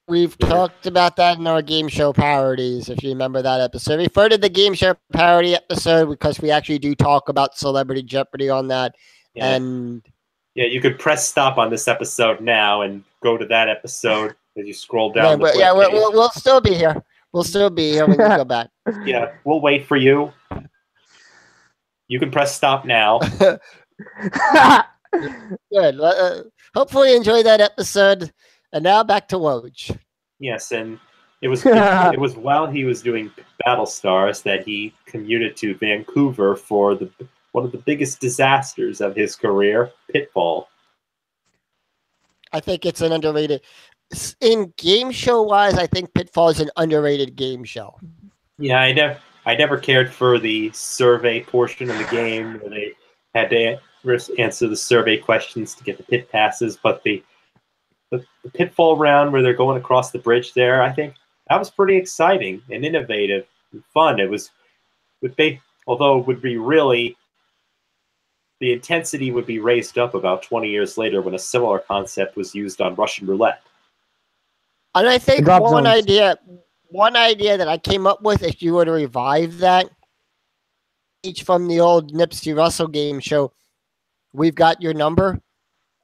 We've talked about that in our game show parodies, if you remember that episode. Refer to the game show parody episode because we actually do talk about Celebrity Jeopardy on that. Yeah. And yeah, you could press stop on this episode now and go to that episode as you scroll down. We'll still be here. We'll still be here when we go back. Yeah, we'll wait for you. You can press stop now. Good. Hopefully you enjoyed that episode. And now back to Woj. Yes, and it was while he was doing Battlestars that he commuted to Vancouver for one of the biggest disasters of his career, Pitfall. I think it's an underrated. In game show wise, I think Pitfall is an underrated game show. Yeah, I never cared for the survey portion of the game where they had to answer the survey questions to get the pit passes, but the Pitfall round where they're going across the bridge there, I think that was pretty exciting and innovative and fun. Although it would be really, the intensity would be raised up about 20 years later when a similar concept was used on Russian roulette. And I think one idea that I came up with, if you were to revive that, each from the old Nipsey Russell game show, We've Got Your Number,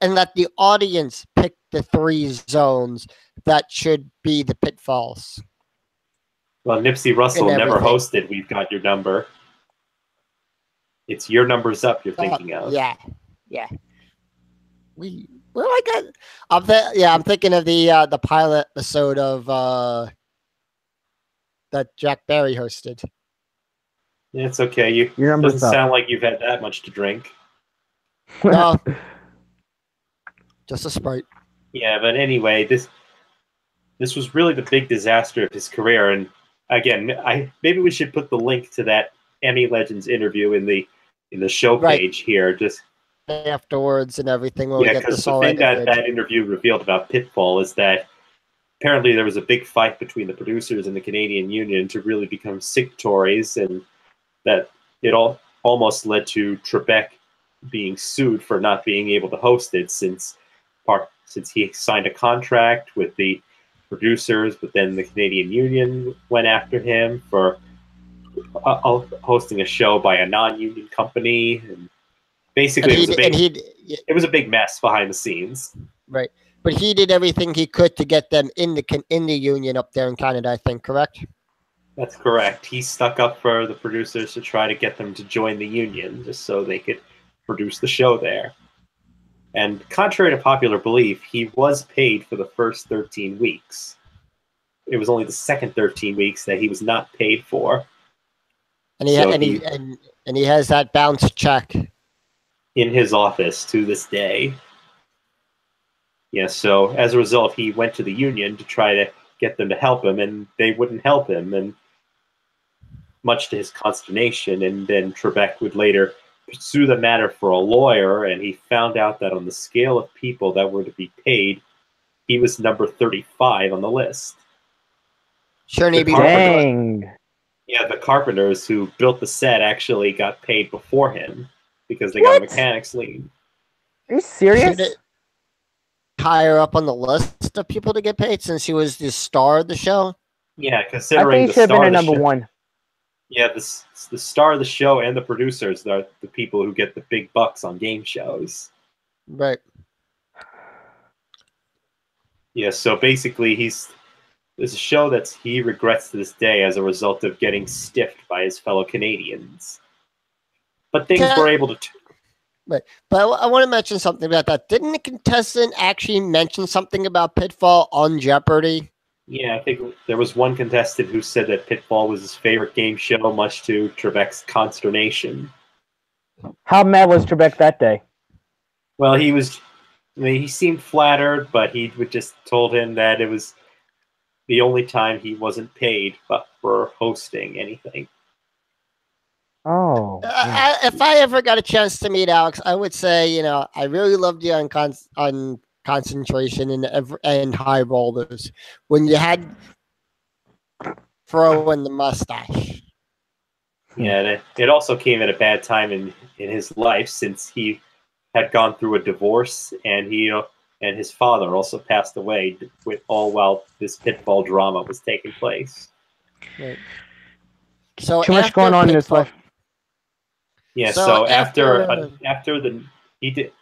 and let the audience pick the 3 zones that should be the pitfalls. Well, Nipsey Russell never hosted We've Got Your Number. It's Your Number's Up you're thinking of. Yeah. I'm thinking of the pilot episode of that Jack Barry hosted. Yeah, it's okay. It doesn't sound like you've had that much to drink. No. Just a Sprite. Yeah, but anyway, this was really the big disaster of his career. And again, maybe we should put the link to that Emmy Legends interview in the show page here, just afterwards and everything. Because the thing that interview revealed about Pitfall is that apparently there was a big fight between the producers and the Canadian Union to really become signatories, and that it almost led to Trebek being sued for not being able to host it since he signed a contract with the producers, but then the Canadian Union went after him for hosting a show by a non-union company. And basically, it was a big mess behind the scenes. Right, but he did everything he could to get them in the union up there in Canada, I think, correct? That's correct. He stuck up for the producers to try to get them to join the union, just so they could produce the show there. And contrary to popular belief, he was paid for the first 13 weeks. It was only the second 13 weeks that he was not paid for. And he has that bounce check in his office to this day. Yeah, so as a result, he went to the union to try to get them to help him, and they wouldn't help him, and much to his consternation. And then Trebek would later pursue the matter for a lawyer, and he found out that on the scale of people that were to be paid, he was number 35 on the list. Dang. Yeah, the carpenters who built the set actually got paid before him because they got a mechanics lien. Are you serious? Higher up on the list of people to get paid since he was the star of the show? Yeah, considering I think he should have been a number 1. Yeah, the star of the show and the producers are the people who get the big bucks on game shows. Right. Yeah, so basically there's a show that he regrets to this day as a result of getting stiffed by his fellow Canadians. But things were able to... Right. But I want to mention something about that. Didn't the contestant actually mention something about Pitfall on Jeopardy? Yeah, I think there was one contestant who said that Pitfall was his favorite game show, much to Trebek's consternation. How mad was Trebek that day? Well, he seemed flattered, but he would just told him that it was the only time he wasn't paid for hosting anything. Oh. Yeah. If I ever got a chance to meet Alex, I would say, I really loved you on concentration and high rollers when you had Fro and the mustache. Yeah, and it also came at a bad time in his life since he had gone through a divorce and and his father also passed away while this Pitfall drama was taking place. Right. So Too much after going on in his Pitfall- life. Yeah, So so after-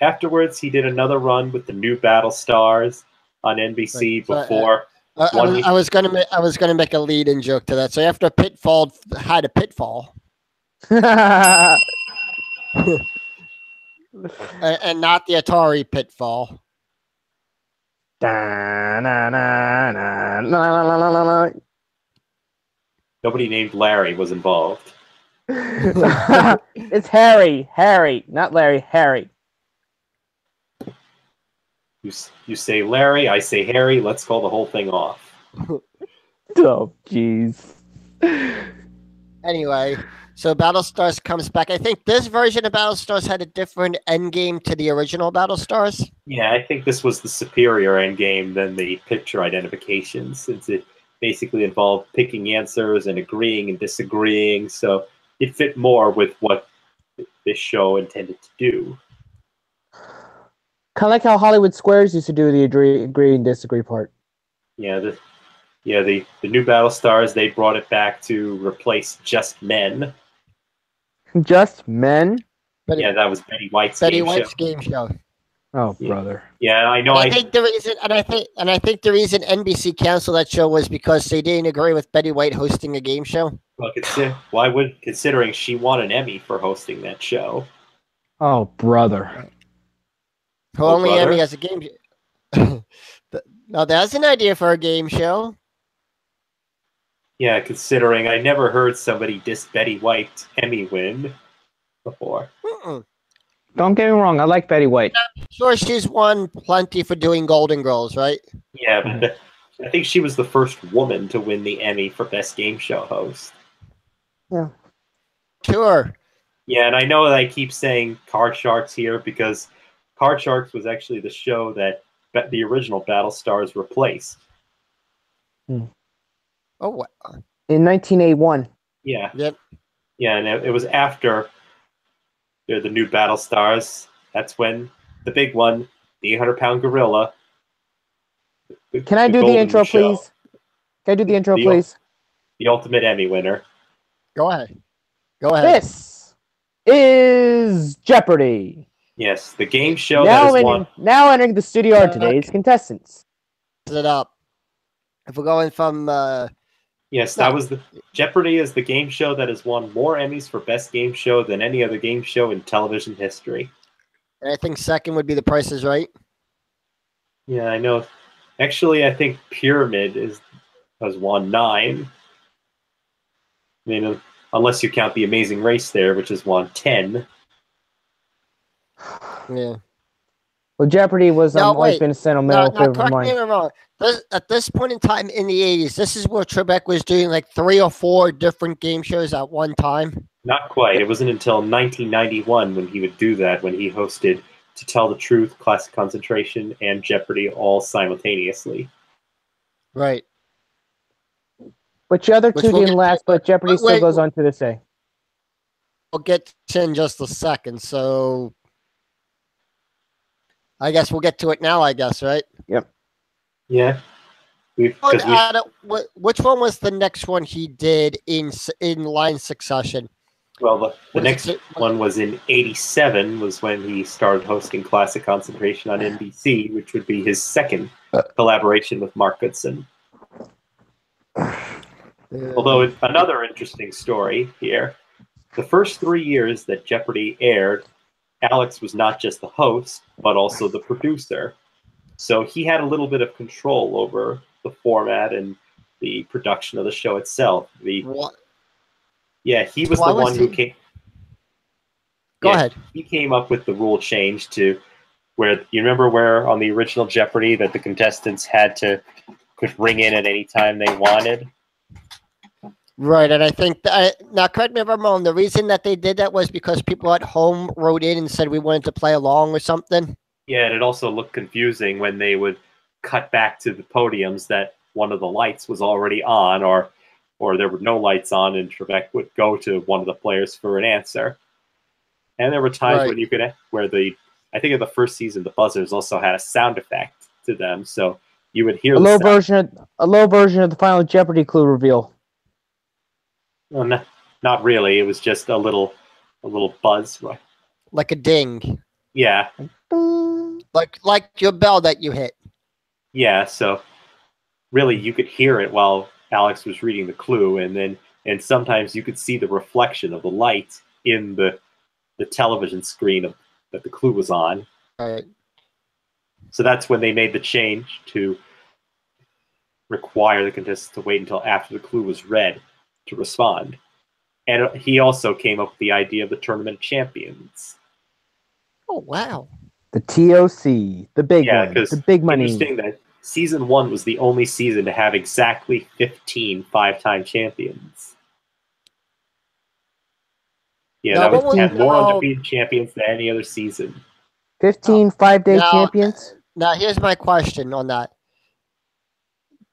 afterwards he did another run with the new Battle Stars on NBC Right. So, before I was gonna make a lead-in joke to that. So after Pitfall had a pitfall, and not the Atari Pitfall. Da, na, na, na, na, na, na, na. nobody named Larry was involved. It's Harry, not Larry, Harry. You say Larry, I say Harry. Let's call the whole thing off. Oh, jeez. Anyway, so Battlestars comes back. I think this version of Battlestars had a different end game to the original Battlestars. Yeah, I think this was the superior end game than the picture identification, since it basically involved picking answers and agreeing and disagreeing. So it fit more with what this show intended to do. Kind of like how Hollywood Squares used to do the agree and disagree part. Yeah, the new Battlestars, they brought it back to replace Just Men. Just men? Yeah, that was Betty White's game show. Oh, Yeah. brother. Yeah, I know. I think the reason, and I think the reason NBC canceled that show was because they didn't agree with Betty White hosting a game show. Well, considering she won an Emmy for hosting that show. Oh, brother. Her Oh, only brother. Emmy as a game show. Now that's an idea for a game show. Yeah, considering I never heard somebody diss Betty White's Emmy win before. Mm-mm. Don't get me wrong, I like Betty White. Sure, she's won plenty for doing Golden Girls, right? Yeah, but I think she was the first woman to win the Emmy for Best Game Show Host. Yeah. Sure. Yeah, and I know that I keep saying Card Sharks here because Card Sharks was actually the show that the original Battlestars replaced. Oh, what? In 1981. Yeah. Yep. Yeah, and it was after the new Battlestars. That's when the big one, the 800-pound gorilla. Can I do the golden intro, show, please? Can I do the intro, The- please? The ultimate Emmy winner. Go ahead. Go ahead. This is Jeopardy! Yes, the game show Now, that has won. now entering the studio are today's contestants. It up. If we're going from Yes, that was the Jeopardy is the game show that has won more Emmys for Best Game Show than any other game show in television history. and I think second would be The Price is Right. Yeah, I know. Actually, I think Pyramid has won 9. I mean, unless you count The Amazing Race there, which has won 10. Yeah. Well, Jeopardy was No, always wait. been a sentimental favorite of correct me if mine. I'm wrong. At this point in time in the 80s, this is where Trebek was doing like 3 or 4 different game shows at one time. Not quite. It wasn't until 1991 when he would do that, when he hosted To Tell the Truth, Classic Concentration, and Jeopardy all simultaneously. Right. But the other Which two we'll didn't get last, but Jeopardy wait, still goes on to this day. We'll get to in just a second. So I guess we'll get to it now, I guess, right? Yeah. Which one was the next one he did in line succession? Well, the Was next it- one was in 87, was when he started hosting Classic Concentration on NBC, which would be his second collaboration with Mark Goodson. Although another interesting story here, the first 3 years that Jeopardy aired, Alex was not just the host, but also the producer. So he had a little bit of control over the format and the production of the show itself. What? Yeah, he was Why the was one who he- came. Go Yeah, ahead. He came up with the rule change to where you remember where on the original Jeopardy that the contestants had to could ring in at any time they wanted. Right, and I think now correct me if I'm wrong. The reason that they did that was because people at home wrote in and said we wanted to play along or something. Yeah, and it also looked confusing when they would cut back to the podiums that one of the lights was already on, or there were no lights on, and Trebek would go to one of the players for an answer. And there were times when you could, I think in the first season, the buzzers also had a sound effect to them, so you would hear a low version of the final Jeopardy clue reveal. Well, not really. It was just a little buzz, like a ding. Yeah, like your bell that you hit. Yeah, so really you could hear it while Alex was reading the clue, and sometimes you could see the reflection of the light in the television screen that the clue was on. Right. So that's when they made the change to require the contestants to wait until after the clue was read to respond. And he also came up with the idea of the tournament champions. Oh, wow. The TOC, the big one, the big money. Interesting that season 1 was the only season to have exactly 15 five-time champions. Yeah, now, that had more undefeated champions than any other season. 15 5-day champions? Now, here's my question on that.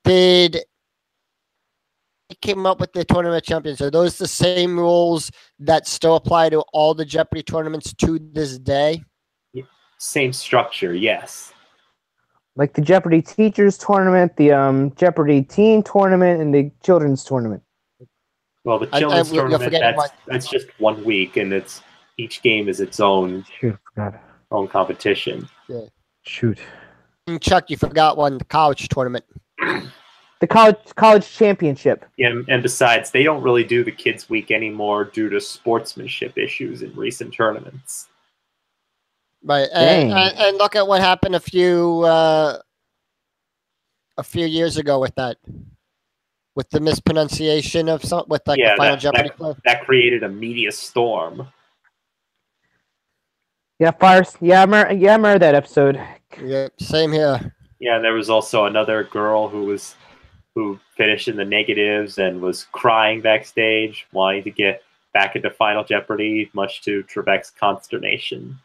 Did they came up with the tournament champions? Are those the same rules that still apply to all the Jeopardy tournaments to this day? Same structure, yes. Like the Jeopardy Teachers Tournament, the Jeopardy Teen Tournament, and the Children's Tournament. Well, the Children's Tournament, that's just 1 week, and each game is its own competition. Yeah. Shoot. And Chuck, you forgot one, the college tournament. The college championship. Yeah, and besides, they don't really do the Kids Week anymore due to sportsmanship issues in recent tournaments. Right, and look at what happened a few years ago with that, with the mispronunciation of something with the final Jeopardy club. That created a media storm. Yeah, fires. Yeah, I remember that episode. Yeah, same here. Yeah, and there was also another girl who finished in the negatives and was crying backstage, wanting to get back into Final Jeopardy, much to Trebek's consternation.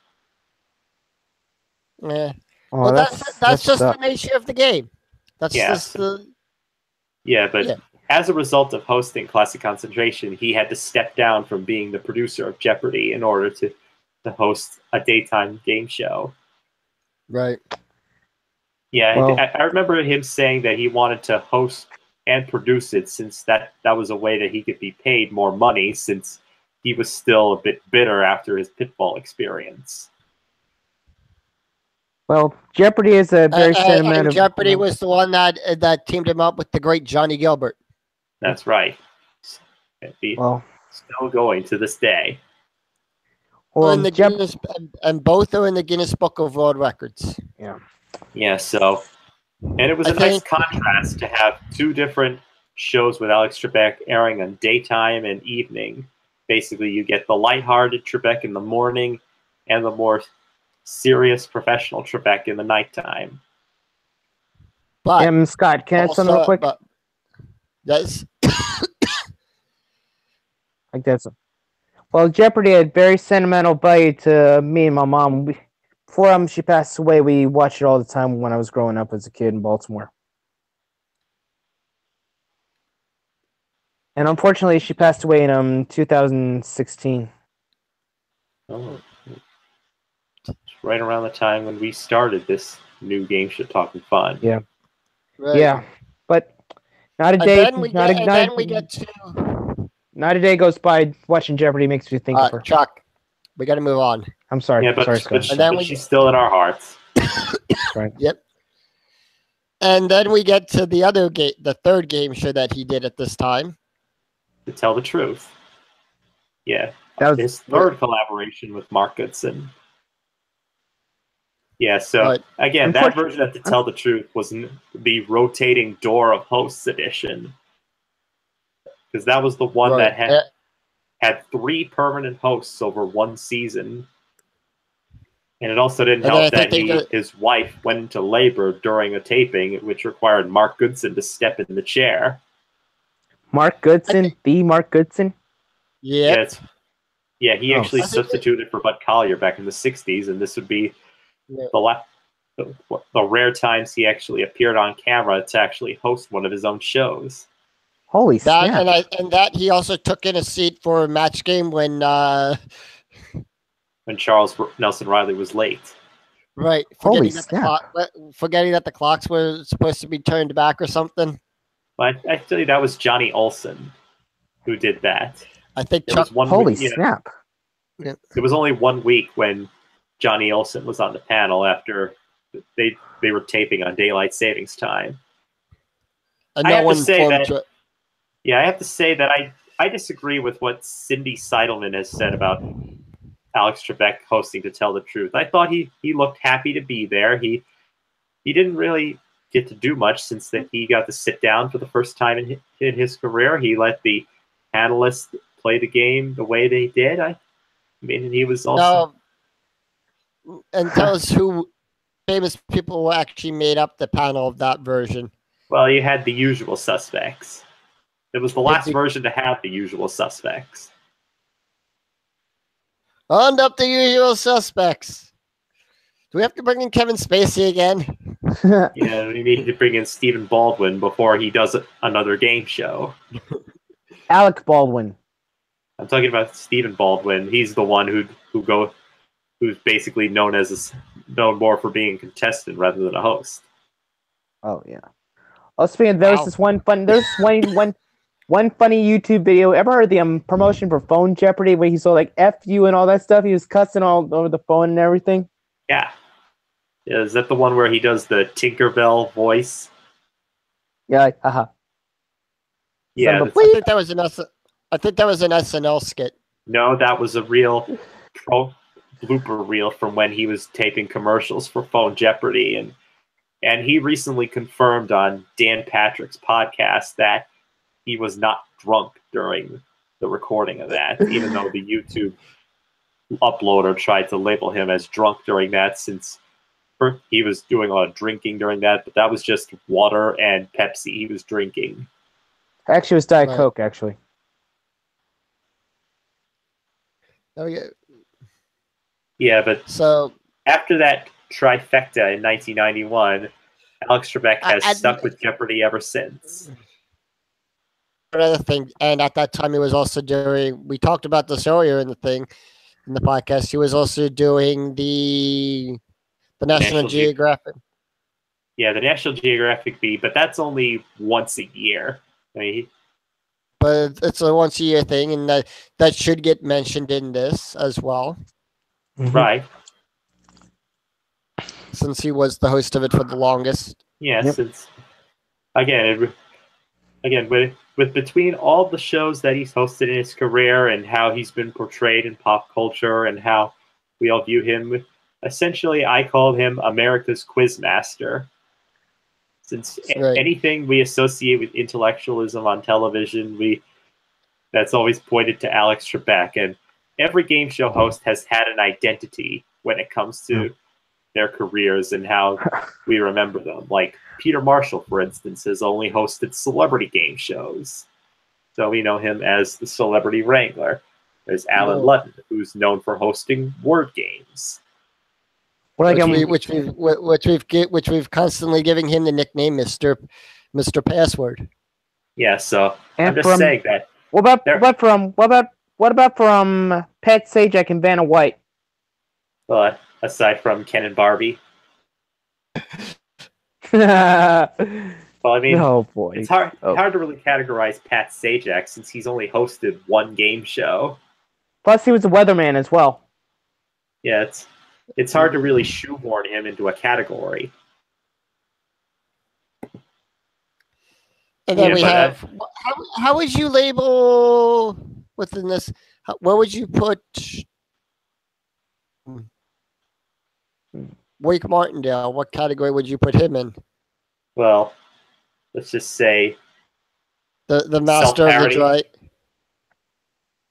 Yeah. Well, that's just the nature of the game. That's just the. Yeah, but as a result of hosting Classic Concentration, he had to step down from being the producer of Jeopardy in order to host a daytime game show. Right. Yeah, well, I remember him saying that he wanted to host and produce it since that was a way that he could be paid more money, since he was still a bit bitter after his pitfall experience. Well, Jeopardy is a very sentimental. Jeopardy was the one that teamed him up with the great Johnny Gilbert. That's right. Still going to this day. Well, and both are in the Guinness Book of World Records. Yeah. Yeah. So, and it was a nice contrast to have two different shows with Alex Trebek airing on daytime and evening. Basically, you get the lighthearted Trebek in the morning, and the more serious professional Trebek in the nighttime. But Scott, can I add something real quick? Yes. Like that's. Well, Jeopardy had very sentimental value to me and my mom. Before she passed away, we watched it all the time when I was growing up as a kid in Baltimore. And unfortunately, she passed away in 2016. Oh. Right around the time when we started this new game show, Talking Fun. Yeah. Right. Yeah. But not a day. Not a day goes by watching Jeopardy makes me think of her. Chuck, we got to move on. I'm sorry. Yeah, but, sorry, Scott. But she's still in our hearts. Right. Yep. And then we get to the third game show that he did at this time. To Tell the Truth. Yeah. That was his third collaboration with Mark Goodson. Yeah, so again, that version of To Tell the Truth was the rotating Door of Hosts edition. Because that was the one that had 3 permanent hosts over one season. And it also didn't And then I help think that his wife went into labor during a taping, which required Mark Goodson to step in the chair. Mark Goodson, the Mark Goodson. Yep. He Oh, actually I think substituted for Bud Collyer back in the '60s, and this would be Yeah. the rare times he actually appeared on camera to actually host one of his own shows. Holy That snap! and that he also took in a seat for a match game when Charles Nelson Riley was late. right Holy forgetting that snap! forgetting that the clocks were supposed to be turned back or something. But actually, that was Johnny Olson who did that. I think There Chuck. was one Holy week, snap! It was only 1 week when Johnny Olson was on the panel after they were taping on daylight savings time. And I no have to one say informed. that I have to say that I disagree with what Cindy Seidelman has said about Alex Trebek hosting To Tell the Truth. I thought he looked happy to be there. He didn't really get to do much since that he got to sit down for the first time in his career. He let the analysts play the game the way they did. I mean, he was also And tell us who famous people actually made up the panel of that version. well, you had the usual suspects. It was the last the- version to have the usual suspects. Round up the usual suspects. Do we have to bring in Kevin Spacey again? Yeah, we need to bring in Stephen Baldwin before he does another game show. Alec Baldwin. I'm talking about Stephen Baldwin. He's the one who's basically known more for being a contestant rather than a host. Oh yeah. Oh, speaking of, there's this one funny YouTube video. Ever heard the promotion for Phone Jeopardy where he saw like "F you" and all that stuff? He was cussing all over the phone and everything. Yeah. Is that the one where he does the Tinkerbell voice? Yeah, like, haha. Yeah. I think that was an SNL skit. No, that was a real blooper reel from when he was taping commercials for Phone Jeopardy, and he recently confirmed on Dan Patrick's podcast that he was not drunk during the recording of that, even though the YouTube uploader tried to label him as drunk during that, since he was doing a lot of drinking during that, but that was just water and Pepsi he was drinking. Actually, it was Diet Right. Coke. Actually. Oh yeah. Yeah, but So after that trifecta in 1991, Alex Trebek has stuck with Jeopardy ever since. another thing, and at that time he was also doing. We talked about this earlier in the podcast. He was also doing the National Geographic. Yeah, the National Geographic beat, but that's only once a year. I mean, But it's a once a year thing, and that should get mentioned in this as well, right? since he was the host of it for the longest. Yeah, Yep. since again with between all the shows that he's hosted in his career and how he's been portrayed in pop culture and how we all view him, essentially, I called him America's Quizmaster. Since Right. anything we associate with intellectualism on television, that's always pointed to Alex Trebek, and every game show host has had an identity when it comes to their careers and how we remember them. Like Peter Marshall, for instance, has only hosted celebrity game shows, so we know him as the Celebrity Wrangler. There's Alan Ludden, who's known for hosting word games. Which we've constantly giving him the nickname Mr. Password. Yeah, so And I'm just saying that. What about from Pat Sajak and Vanna White? Aside from Ken and Barbie. Well, I mean, oh boy, it's hard to really categorize Pat Sajak since he's only hosted one game show. Plus, he was a weatherman as well. Yeah, it's hard to really shoehorn him into a category. And then we have how would you label within this? Where would you put Wake Martindale? What category would you put him in? Well, let's just say the master of the dragon.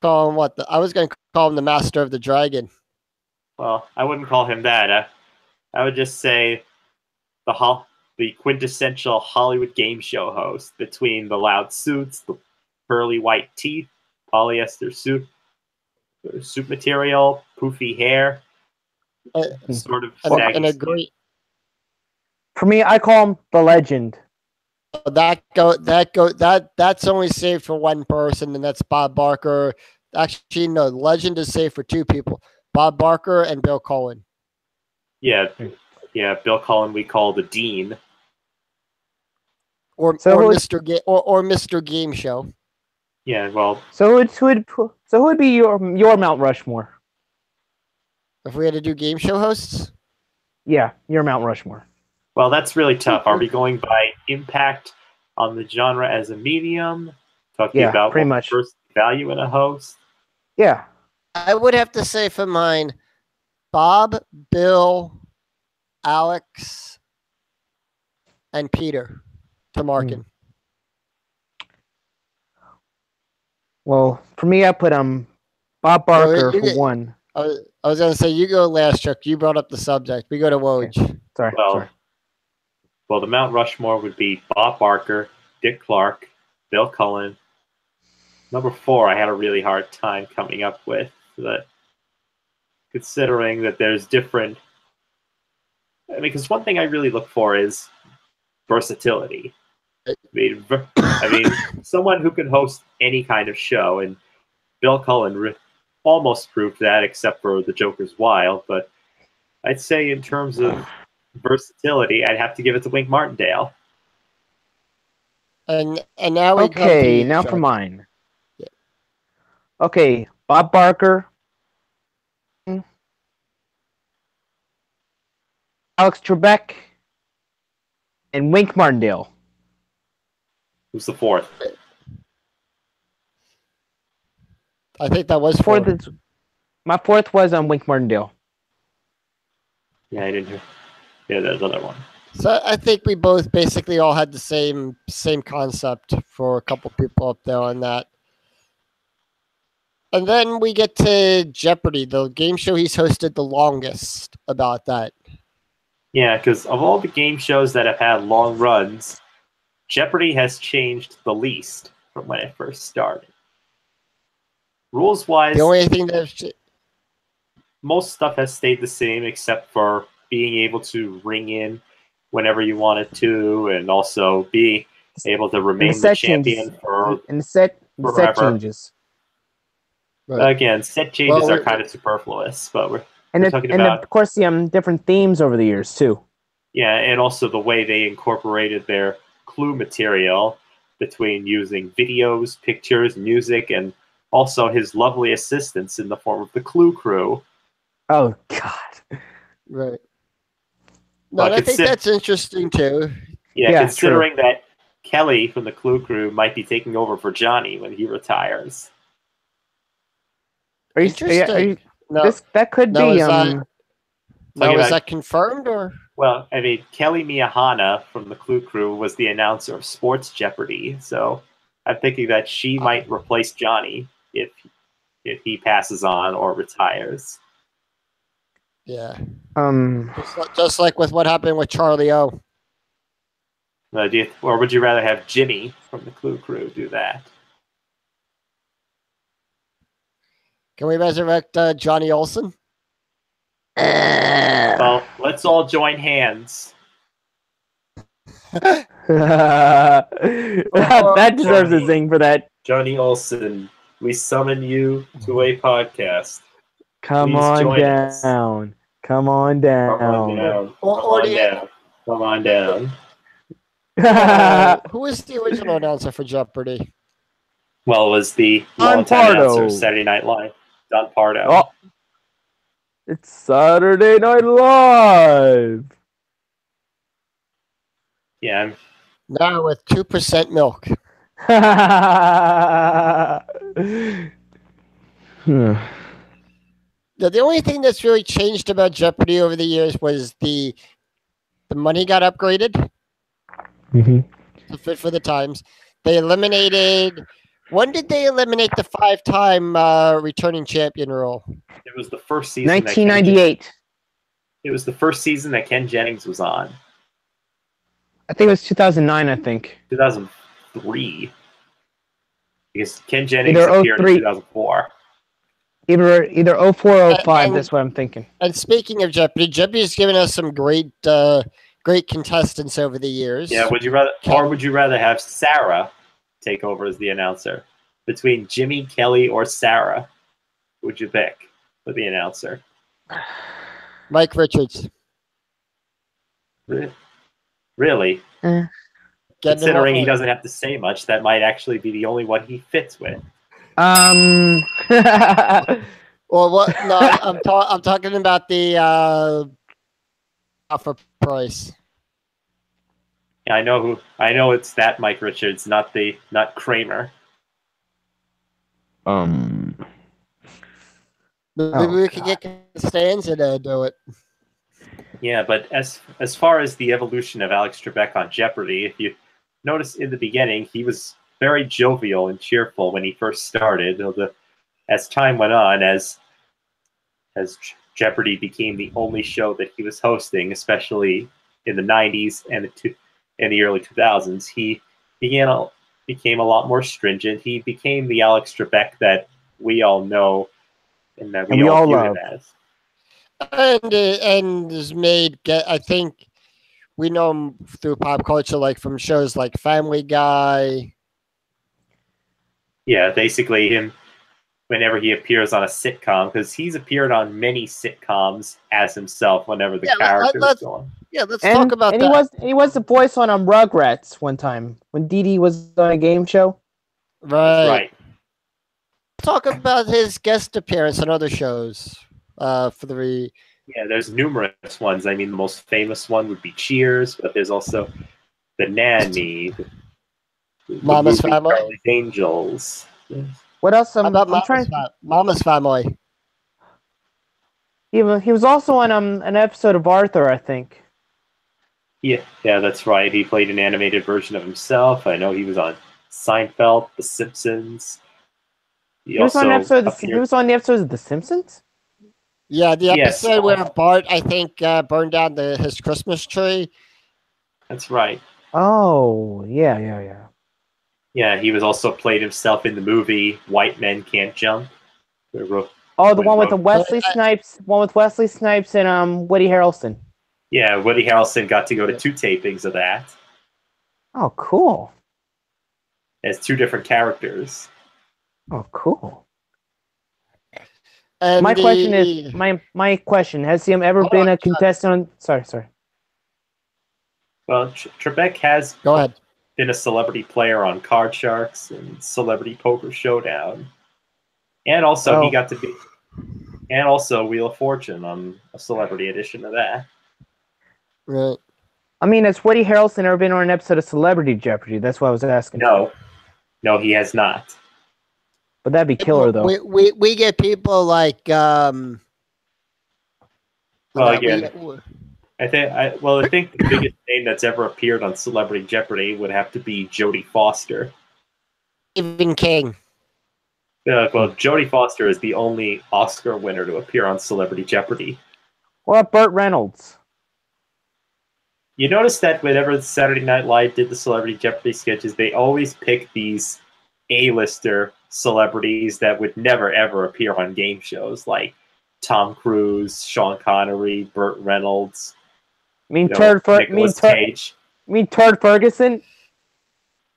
Call him what? I was going to call him the master of the dragon. Well, I wouldn't call him that. I would just say the quintessential Hollywood game show host between the loud suits, the pearly white teeth, polyester suit material, poofy hair, Uh, sort of and, saggy and a skin. great For me, I call him the legend. that's only saved for one person, and that's Bob Barker. Actually, no, legend is saved for two people: Bob Barker and Bill Cohen. Yeah, Bill Cullen we call the Dean. Or So or who would- Mr. Game Show. Yeah, well, who would be your Mount Rushmore? If we had to do game show hosts, Yeah, your Mount Rushmore. well, that's really tough. Are we going by impact on the genre as a medium? Talking Yeah, about pretty what much. first value in a host? Yeah. I would have to say for mine, Bob, Bill, Alex, and Peter Tamarkin. Well, for me, I put Bob Well, Barker you for get- one. I was going to say, you go last, Chuck. You brought up the subject. We go to Woj. Sorry. Well, the Mount Rushmore would be Bob Barker, Dick Clark, Bill Cullen. Number 4, I had a really hard time coming up with, but considering that there's different. I mean, because one thing I really look for is versatility. I mean, someone who can host any kind of show, and Bill Cullen almost proved that, except for The Joker's Wild. But I'd say in terms of versatility, I'd have to give it to Wink Martindale. And now we come to Okay, you, now Chuck. for mine. Yeah. Okay, Bob Barker, Alex Trebek, and Wink Martindale. Who's the 4th? I think that was four. My 4th was on Wink Martindale. Yeah, I didn't hear. Yeah, there's another one. So I think we both basically all had the same concept for a couple people up there on that. And then we get to Jeopardy, the game show he's hosted the longest about that. Yeah, because of all the game shows that have had long runs, Jeopardy has changed the least from when it first started. Rules-wise, The only thing that most stuff has stayed the same except for being able to ring in whenever you wanted to, and also be able to remain the champion for And the set forever. changes. Again, set changes Well, are kind of superfluous, but we're And talking and about of course the different themes over the years too. yeah, and also the way they incorporated their clue material between using videos, pictures, music, and also his lovely assistants in the form of the Clue Crew. Oh God. right. Well, No, and I think that's interesting too. Yeah, Yeah, considering that Kelly from the Clue Crew might be taking over for Johnny when he retires. Are you Interesting. No, that could no, be is Talking is about- that confirmed or? Well, I mean, Kelly Miyahana from the Clue Crew was the announcer of Sports Jeopardy, so I'm thinking that she might replace Johnny if he passes on or retires. Yeah. um Just like with what happened with Charlie O. Or would you rather have Jimmy from the Clue Crew do that? Can we resurrect Johnny Olson? Well, let's all join hands. that deserves a zing for that. Johnny Olson, we summon you to a podcast. Come Please on join us. down. Come on down. Come on down. Or Come on the- down. Come on down. Who was the original announcer for Jeopardy? Well, it was the Don longtime Pardo. announcer of Saturday Night Live, Don Pardo. Oh, it's Saturday Night Live. Yeah, Now with 2% milk. The only thing that's really changed about Jeopardy over the years was the money got upgraded Mm-hmm. to fit for the times. They eliminated When did they eliminate the 5-time returning champion rule? It was the first season. 1998. It was the first season that Ken Jennings was on. I think it was 2009. I think 2003. Because Ken Jennings Either appeared in 03 2004. either 04 or 05. And- That's what I'm thinking. And speaking of Jeopardy, Jeopardy's given us some great contestants over the years. Yeah, would you rather have Sarah take over as the announcer? Between Jimmy, Kelly, or Sarah, who would you pick for the announcer? Mike Richards. Really? Eh. Considering he doesn't have to say much, that might actually be the only one he fits with. Well, what? No, I'm talking about the offer price. Yeah, I know it's that Mike Richards, not Kramer. Maybe we could get Costanza to do it. Yeah, but as far as the evolution of Alex Trebek on Jeopardy, if you notice in the beginning, he was very jovial and cheerful when he first started. As time went on, as Jeopardy became the only show that he was hosting, especially in the 90s and the early 2000s, he became a lot more stringent. He became the Alex Trebek that we all know and that we all view him as. And is made. I think we know him through pop culture, like from shows like Family Guy. Yeah, basically him. Whenever he appears on a sitcom, because he's appeared on many sitcoms as himself whenever the character is going. Yeah, let's talk about that. He was the voice on Rugrats one time when Dee Dee was on a game show. Right. Talk about his guest appearance on other shows. Yeah, there's numerous ones. I mean, the most famous one would be Cheers, but there's also The Nanny, Mama's Family, Charlie's Angels. What else? Mama's Family. He was also on an episode of Arthur, I think. Yeah, that's right. He played an animated version of himself. I know he was on Seinfeld, The Simpsons. He was on the episodes of The Simpsons. Yeah, the episode where Bart, I think, burned down his Christmas tree. That's right. Oh, yeah. Yeah, he was also played himself in the movie White Men Can't Jump. The one with Wesley Snipes, and Woody Harrelson. Yeah, Woody Harrelson got to go to 2 tapings of that. Oh, cool. As 2 different characters. Oh, cool. And my question: has he ever been a contestant on? Sorry. Well, Trebek has been a celebrity player on Card Sharks and Celebrity Poker Showdown, and also he got to be, and also Wheel of Fortune on a celebrity edition of that. Right. I mean, has Woody Harrelson ever been on an episode of Celebrity Jeopardy? That's what I was asking. No, he has not. But that'd be killer, though. We get people like. Well, again, I think the biggest name that's ever appeared on Celebrity Jeopardy would have to be Jodie Foster. Stephen King. Well, Jodie Foster is the only Oscar winner to appear on Celebrity Jeopardy. What about Burt Reynolds? You notice that whenever Saturday Night Live did the Celebrity Jeopardy sketches, they always pick these A-lister celebrities that would never, ever appear on game shows, like Tom Cruise, Sean Connery, Burt Reynolds. Nicolas Cage. Turd Ferguson?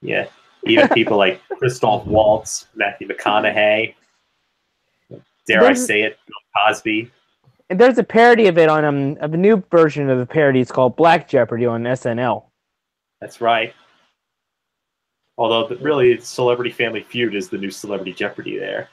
Yeah. Even people like Christoph Waltz, Matthew McConaughey. Dare I say it, Bill Cosby. And there's a parody of it on a new version of the parody. It's called Black Jeopardy on SNL. That's right. Although really, Celebrity Family Feud is the new Celebrity Jeopardy there.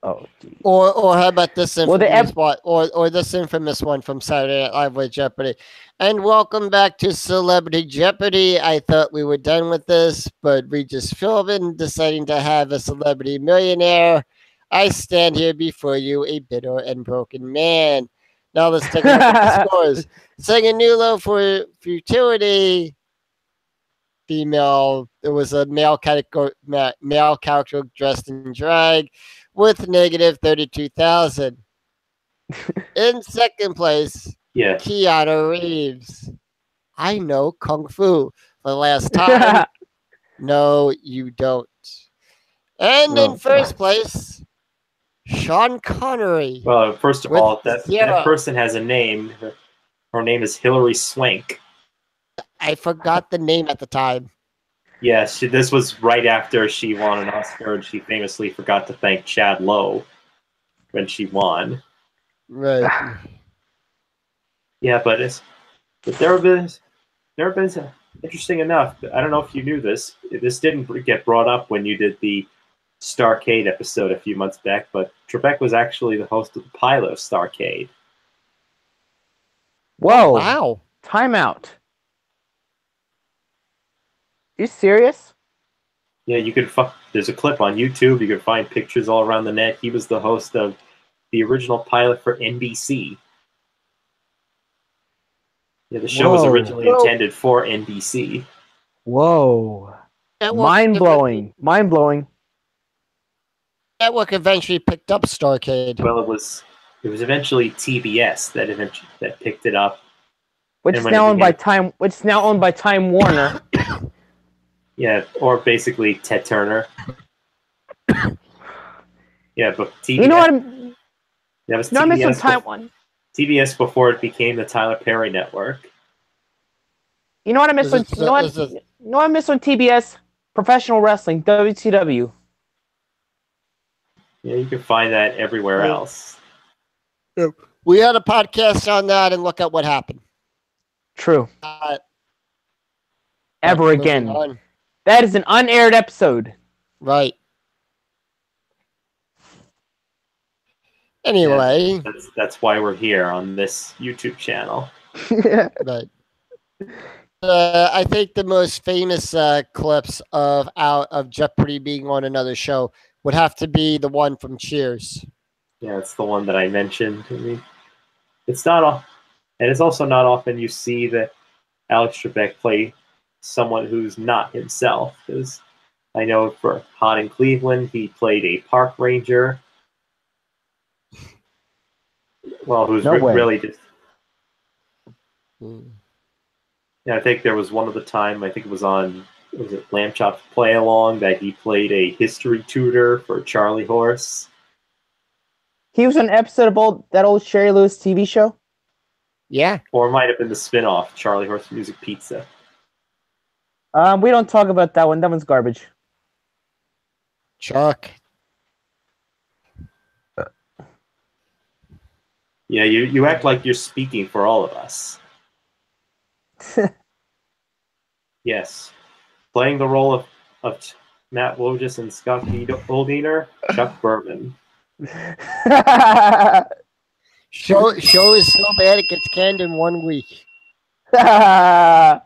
Oh, geez. Or how about this infamous one? Or this infamous one from Saturday Night Live with Jeopardy. And welcome back to Celebrity Jeopardy. I thought we were done with this, but Regis Philbin deciding to have a celebrity millionaire. I stand here before you, a bitter and broken man. Now let's take a look at the scores. Setting a new low for futility. female. It was a male character dressed in drag with negative 32,000. In second place, Yeah. Keanu Reeves. I know Kung Fu for the last time. No, you don't. And in first place, Sean Connery. Well, first of with all, that 0. person has a name. Her name is Hilary Swank. I forgot the name at the time. Yes, this was right after she won an Oscar, and she famously forgot to thank Chad Lowe when she won. Right. Yeah, but there have been interesting enough. I don't know if you knew this. This didn't get brought up when you did the Starcade episode a few months back, but Trebek was actually the host of the pilot of Starcade. Whoa! Wow. Time out. You serious? Yeah, you could. There's a clip on YouTube. You can find pictures all around the net. He was the host of the original pilot for NBC. Yeah, the show was originally intended for NBC. Whoa! Mind blowing! Mind blowing! Network eventually picked up Starcade. Well, it was eventually TBS that picked it up, which is now owned by Time. Which is now owned by Time Warner. Yeah, or basically Ted Turner. Yeah, but TBS. You know what? That was TBS. Time TBS before it became the Tyler Perry Network. You know what I miss on? You know what I miss on TBS? Professional wrestling, WCW. Yeah, you can find that everywhere else. We had a podcast on that, and look at what happened. True. Ever again. That is an unaired episode. Right. Anyway. Yeah, that's why we're here on this YouTube channel. Right. I think the most famous clips of Jeopardy being on another show would have to be the one from Cheers. Yeah, it's the one that I mentioned. I mean, it's not, and it's also not often you see that Alex Trebek play someone who's not himself. Because I know for Hot in Cleveland, he played a park ranger. Well, who's really just. Yeah, I think there was one of the time. I think it was on. Was it Lamb Chop Play Along that he played a history tutor for Charlie Horse? He was on an episode of that old Sherry Lewis TV show. Yeah, or it might have been the spin-off Charlie Horse Music Pizza. We don't talk about that one. That one's garbage. Chuck. Yeah, you act like you're speaking for all of us. Yes. Playing the role of Matt Wojcik and Scott Goldiner, Chuck Berman. Show is so bad it gets canned in 1 week. And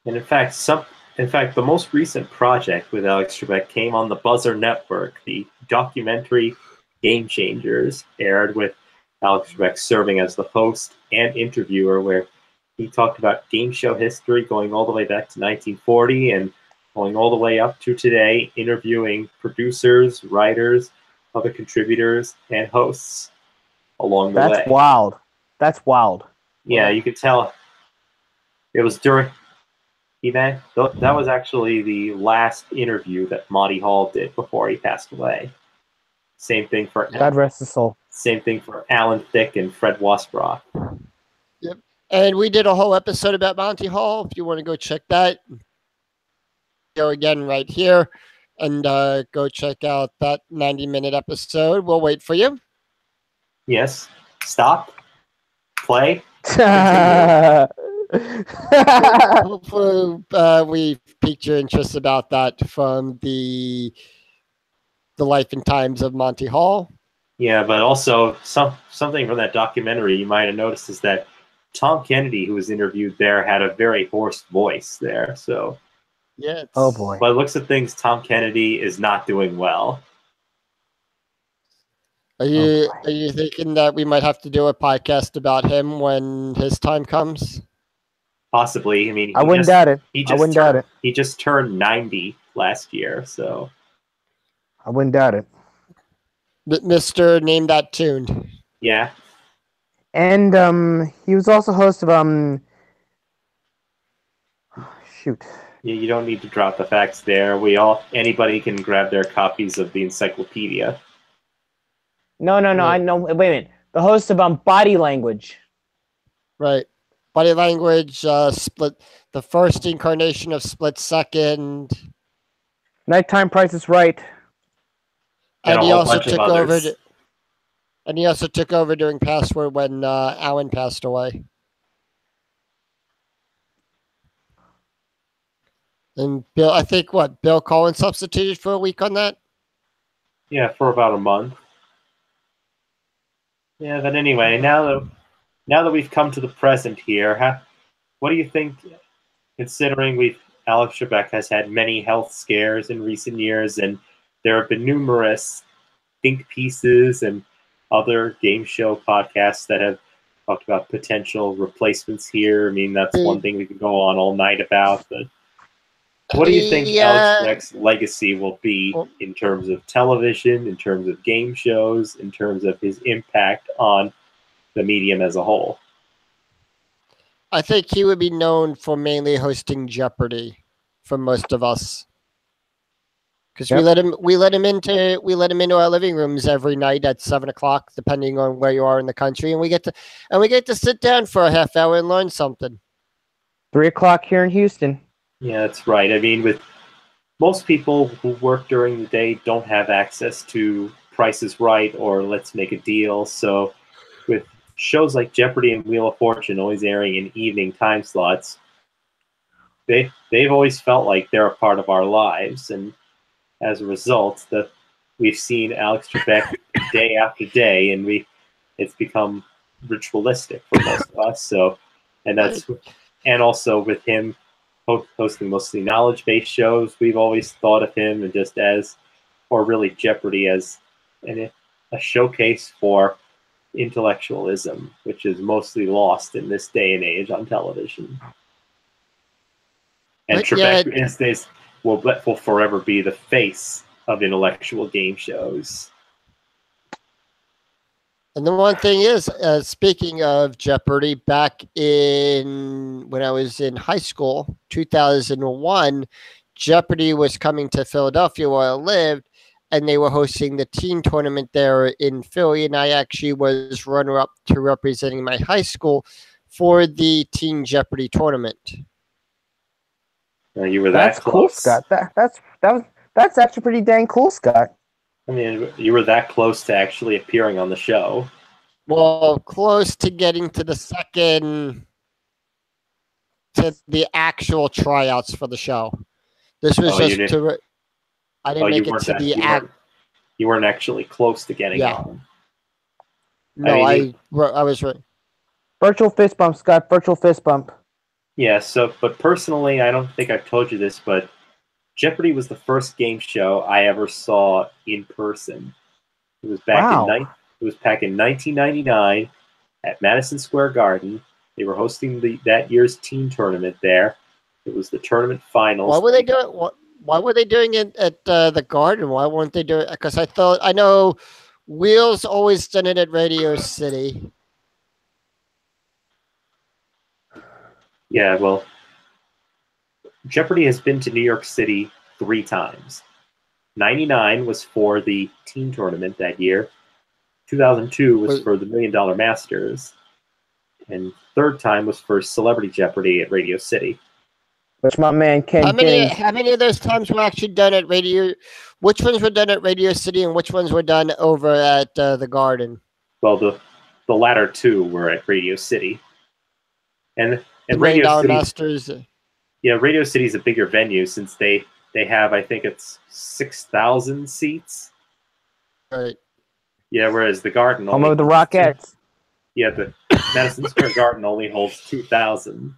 in fact, the most recent project with Alex Trebek came on the Buzzer Network. The documentary Game Changers aired with Alex Trebek serving as the host and interviewer, where he talked about game show history going all the way back to 1940 and going all the way up to today, interviewing producers, writers, other contributors, and hosts along the way. That's wild. That's wild. Yeah, you could tell it was during. That was actually the last interview that Monty Hall did before he passed away. Same thing for God rest his soul. Same thing for Alan Thicke and Fred Wasbrock. Yep. And we did a whole episode about Monty Hall. If you want to go check that, go again right here and go check out that 90-minute episode. We'll wait for you. Yes. Stop. Play. Hopefully, we piqued your interest about that from the life and times of Monty Hall. Yeah, but also something from that documentary you might have noticed is that Tom Kennedy, who was interviewed there, had a very hoarse voice there. So, yeah. Oh boy. By the looks of things, Tom Kennedy is not doing well. Are you thinking that we might have to do a podcast about him when his time comes? Possibly. I mean, I wouldn't doubt it. He I just wouldn't doubt it. He just turned 90 last year, so I wouldn't doubt it. Mr. Name That Tune. yeah. And he was also host of shoot. You don't need to drop the facts there. Anybody can grab their copies of the encyclopedia. No. I know. Wait a minute. The host of Body Language. Right. Body Language, Split, the first incarnation of Split Second. Nighttime Price is Right. And he also took over. And he also took over doing Password when Alan passed away. And Bill, I think Bill Collins substituted for a week on that? Yeah, for about a month. Yeah, but anyway, now that we've come to the present here, what do you think, considering Alex Trebek has had many health scares in recent years, and there have been numerous think pieces and other game show podcasts that have talked about potential replacements here. I mean, that's one thing we could go on all night about, but what do you think Alex Trebek's legacy will be in terms of television, in terms of game shows, in terms of his impact on the medium as a whole? I think he would be known for mainly hosting Jeopardy for most of us. Because we let him into our living rooms every night at 7:00, depending on where you are in the country, and we get to sit down for a half hour and learn something. 3:00 here in Houston. Yeah, that's right. I mean, with most people who work during the day don't have access to Price is Right or Let's Make a Deal. So with shows like Jeopardy and Wheel of Fortune always airing in evening time slots, they've always felt like they're a part of our lives. And as a result, we've seen Alex Trebek day after day, and it's become ritualistic for most of us. So, and also with him hosting mostly knowledge-based shows, we've always thought of him and or really Jeopardy as a showcase for intellectualism, which is mostly lost in this day and age on television. And Trebek will forever be the face of intellectual game shows. And the one thing is, speaking of Jeopardy, back when I was in high school, 2001, Jeopardy was coming to Philadelphia where I lived, and they were hosting the teen tournament there in Philly, and I actually was runner-up to representing my high school for the Teen Jeopardy tournament. You were that close. Cool, Scott. That's actually pretty dang cool, Scott. I mean, you were that close to actually appearing on the show. Well, close to getting to the actual tryouts for the show. This was I didn't make it to the act. You weren't actually close to getting on. No, I was right. Virtual fist bump, Scott. Virtual fist bump. Yeah, but personally, I don't think I've told you this, but Jeopardy was the first game show I ever saw in person. It was back in 1999 at Madison Square Garden. They were hosting that year's teen tournament there. It was the tournament finals. Why were they doing it at the Garden? Why weren't they doing it? Because I know Wheels always done it at Radio City. Yeah, well, Jeopardy has been to New York City 3 times. 99 was for the teen tournament that year. 2002 was for the $1 Million Masters. And third time was for Celebrity Jeopardy at Radio City. Which my man Ken How many of those times were actually done at Radio? Which ones were done at Radio City and which ones were done over at the Garden? Well, the latter 2 were at Radio City. And Radio City, Masters. Yeah, Radio City is a bigger venue since they have, I think it's 6,000 seats. Right. Yeah, whereas the Garden home of the Rockettes. Yeah, the Madison Square Garden only holds 2,000.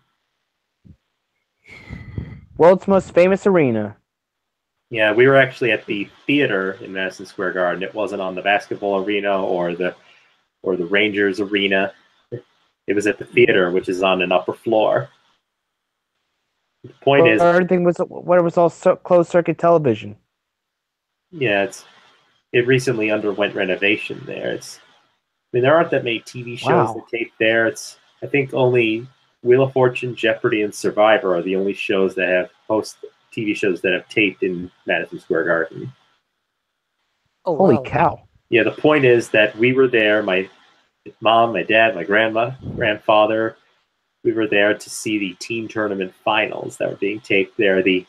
World's most famous arena. Yeah, we were actually at the theater in Madison Square Garden. It wasn't on the basketball arena or the Rangers arena. It was at the theater, which is on an upper floor. point is, everything was when it was all closed circuit television. yeah, it recently underwent renovation there. There aren't that many TV shows that tape there. I think only Wheel of Fortune, Jeopardy, and Survivor are the only shows that have TV shows that have taped in Madison Square Garden. Oh, holy wow. cow! Yeah, the point is that we were there. My mom, my dad, my grandfather. We were there to see the team tournament finals that were being taped there. The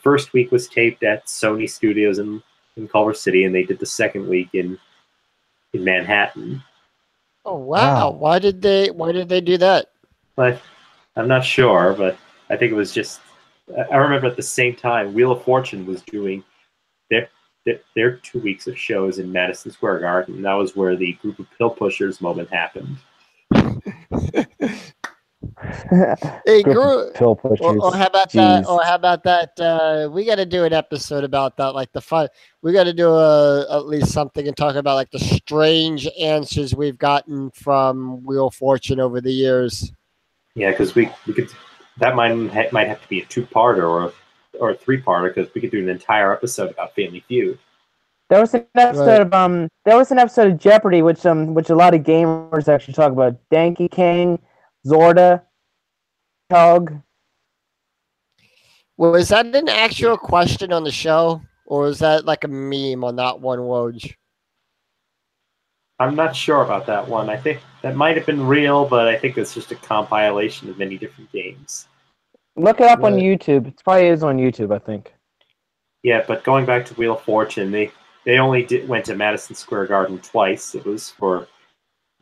first week was taped at Sony Studios in Culver City, and they did the second week in Manhattan. Oh, wow. Why did they do that? But I'm not sure, but I think it was just. I remember at the same time, Wheel of Fortune was doing their 2 weeks of shows in Madison Square Garden. And that was where the group of pill pushers moment happened. Hey, pill pushers. Or how about that? Or how about that? We got to do an episode about that, like the fun. We got to do at least something and talk about like the strange answers we've gotten from Wheel of Fortune over the years. Yeah, because we could. That might have to be a 2-parter or a 3-parter, because we could do an entire episode about Family Feud. There was an episode of Jeopardy, which a lot of gamers actually talk about. Donkey Kong, Zorda, Tug. Was that an actual question on the show, or was that like a meme on that one, Woj? I'm not sure about that one. I think that might have been real, but I think it's just a compilation of many different games. Look it up on YouTube. It probably is on YouTube, I think. Yeah, but going back to Wheel of Fortune, they only went to Madison Square Garden twice. It was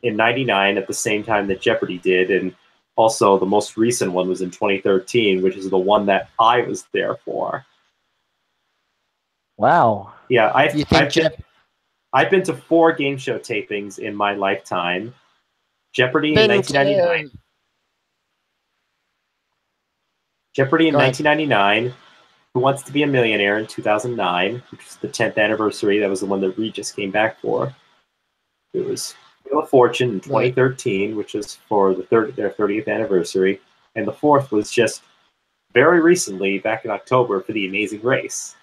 in '99 at the same time that Jeopardy did, and also the most recent one was in 2013, which is the one that I was there for. Wow. Yeah, I've been to 4 game show tapings in my lifetime. Jeopardy in 1999. Jeopardy in 1999. Who Wants to Be a Millionaire in 2009, which was the 10th anniversary. That was the one that Regis came back for. It was Wheel of Fortune in 2013, which was for their 30th anniversary. And the 4th was just very recently, back in October, for The Amazing Race.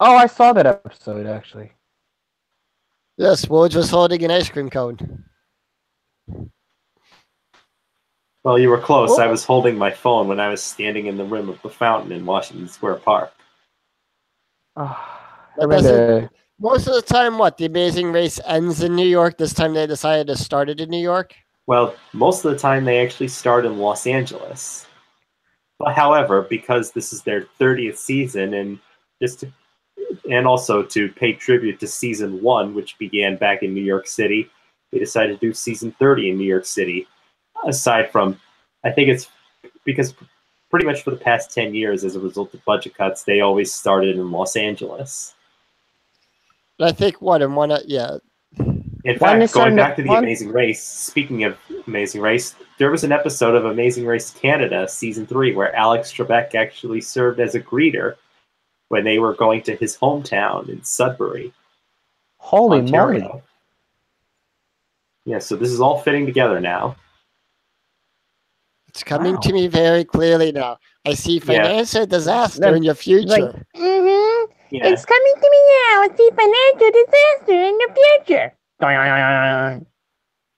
Oh, I saw that episode, actually. Yes, Woj was holding an ice cream cone. Well, you were close. I was holding my phone when I was standing in the rim of the fountain in Washington Square Park. Most of the time, The Amazing Race ends in New York. This time they decided to start it in New York? Well, most of the time they actually start in Los Angeles. But however, because this is their 30th season, and also to pay tribute to season 1, which began back in New York City, they decided to do season 30 in New York City. Aside from, I think it's because pretty much for the past 10 years, as a result of budget cuts, they always started in Los Angeles. I think In fact, going back to The Amazing Race, speaking of Amazing Race, there was an episode of Amazing Race Canada, season 3, where Alex Trebek actually served as a greeter when they were going to his hometown in Sudbury, Ontario. Moly. Yeah, so this is all fitting together now. It's coming to me very clearly now. I see financial disaster in your future. Yeah. It's coming to me now. I see financial disaster in the future.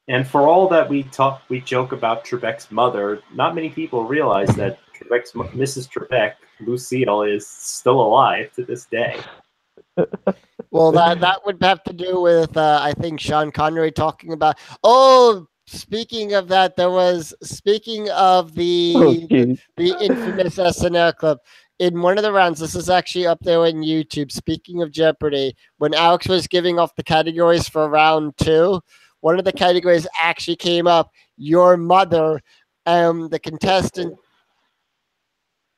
And for all that we joke about Trebek's mother, not many people realize that Mrs. Trebek, Lucille, is still alive to this day. Well, that would have to do with I think Sean Connery talking about. Oh, speaking of that, speaking of the infamous SNL clip. In one of the rounds, this is actually up there on YouTube. Speaking of Jeopardy, when Alex was giving off the categories for round 2, one of the categories actually came up. Your mother, the contestant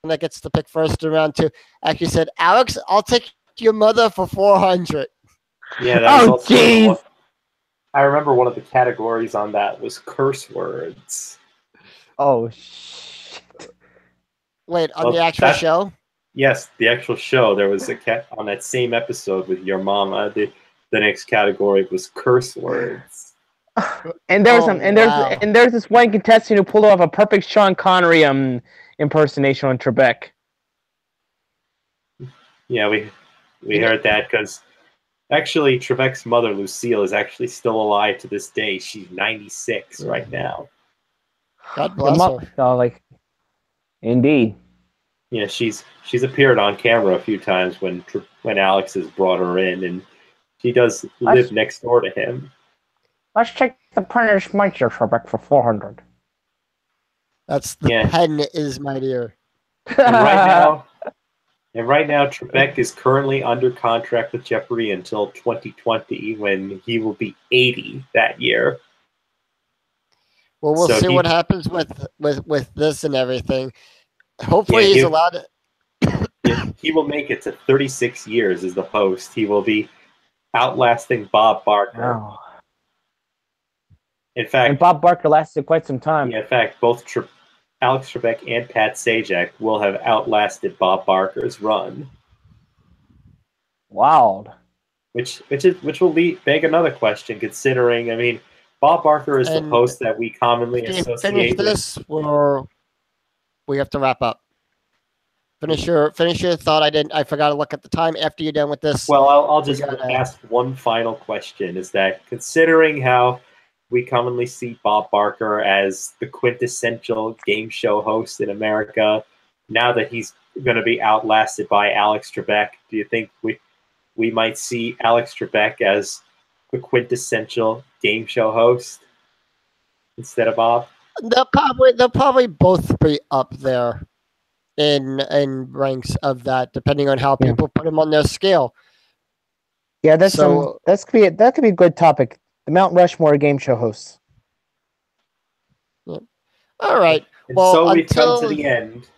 that gets to pick first in round 2, actually said, "Alex, I'll take your mother for 400." Yeah, that was also. I remember one of the categories on that was curse words. Oh shit! Wait, on the actual show? Yes, the actual show. There was on that same episode with your mama. The next category was curse words. And there's Oh, some, and there's wow. and there's this one contestant who pulled off a perfect Sean Connery impersonation on Trebek. Yeah, we heard that because actually Trebek's mother Lucille is actually still alive to this day. She's 96 right now. God bless her. Like, indeed. Yeah, she's appeared on camera a few times when Alex has brought her in, and she does live next door to him. Let's check the printer's mightier, Trebek, for 400. That's the pen is mightier. And right now, Trebek is currently under contract with Jeopardy until 2020, when he will be 80 that year. Well, we'll see what happens with this and everything. Hopefully, he's allowed to. He will make it to 36 years as the host. He will be outlasting Bob Barker. Oh. In fact, and Bob Barker lasted quite some time. Yeah, in fact, both Alex Trebek and Pat Sajak will have outlasted Bob Barker's run. Wild. Which will beg another question, considering, I mean, Bob Barker is the host that we commonly associate with. This, or we have to wrap up. Finish your thought. I forgot to look at the time after you're done with this. Well, I'll just ask one final question: is that considering how we commonly see Bob Barker as the quintessential game show host in America, now that he's going to be outlasted by Alex Trebek, do you think we might see Alex Trebek as the quintessential game show host instead of Bob? They'll probably both be up there in ranks of that, depending on how people put them on their scale. Yeah, that could be a good topic. The Mount Rushmore game show hosts. Yeah. All right. And so we've come to the end.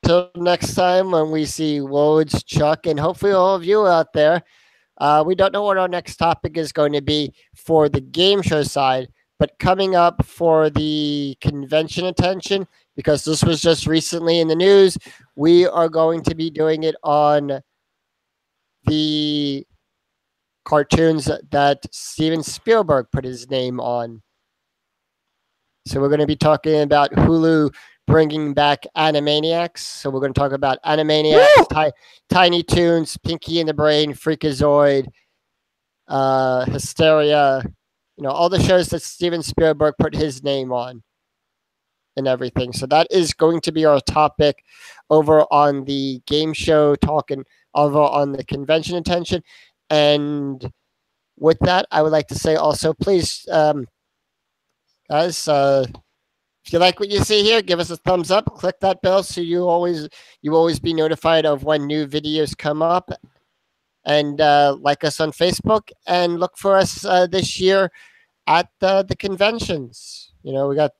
Till next time when we see Woj, Chuck, and hopefully all of you out there. We don't know what our next topic is going to be for the game show side, but coming up for the convention attention, because this was just recently in the news, we are going to be doing it on the cartoons that Steven Spielberg put his name on. So we're going to be talking about Hulu bringing back Animaniacs. So we're going to talk about Animaniacs, Tiny Toons, Pinky and the Brain, Freakazoid, Hysteria, all the shows that Steven Spielberg put his name on and everything. So that is going to be our topic over on the game show talk and over on the convention attention. And with that, I would like to say also, please, guys, if you like what you see here, give us a thumbs up, click that bell so you always be notified of when new videos come up. And like us on Facebook and look for us this year at the conventions. We got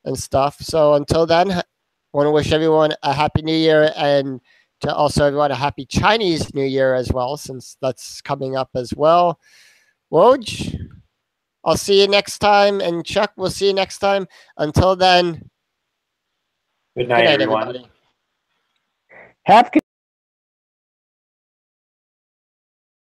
and stuff. So until then, I want to wish everyone a happy New Year, and to also everyone a happy Chinese New Year as well, since that's coming up as well. Woj, I'll see you next time, and Chuck, we'll see you next time. Until then, good night everyone. Everybody. Have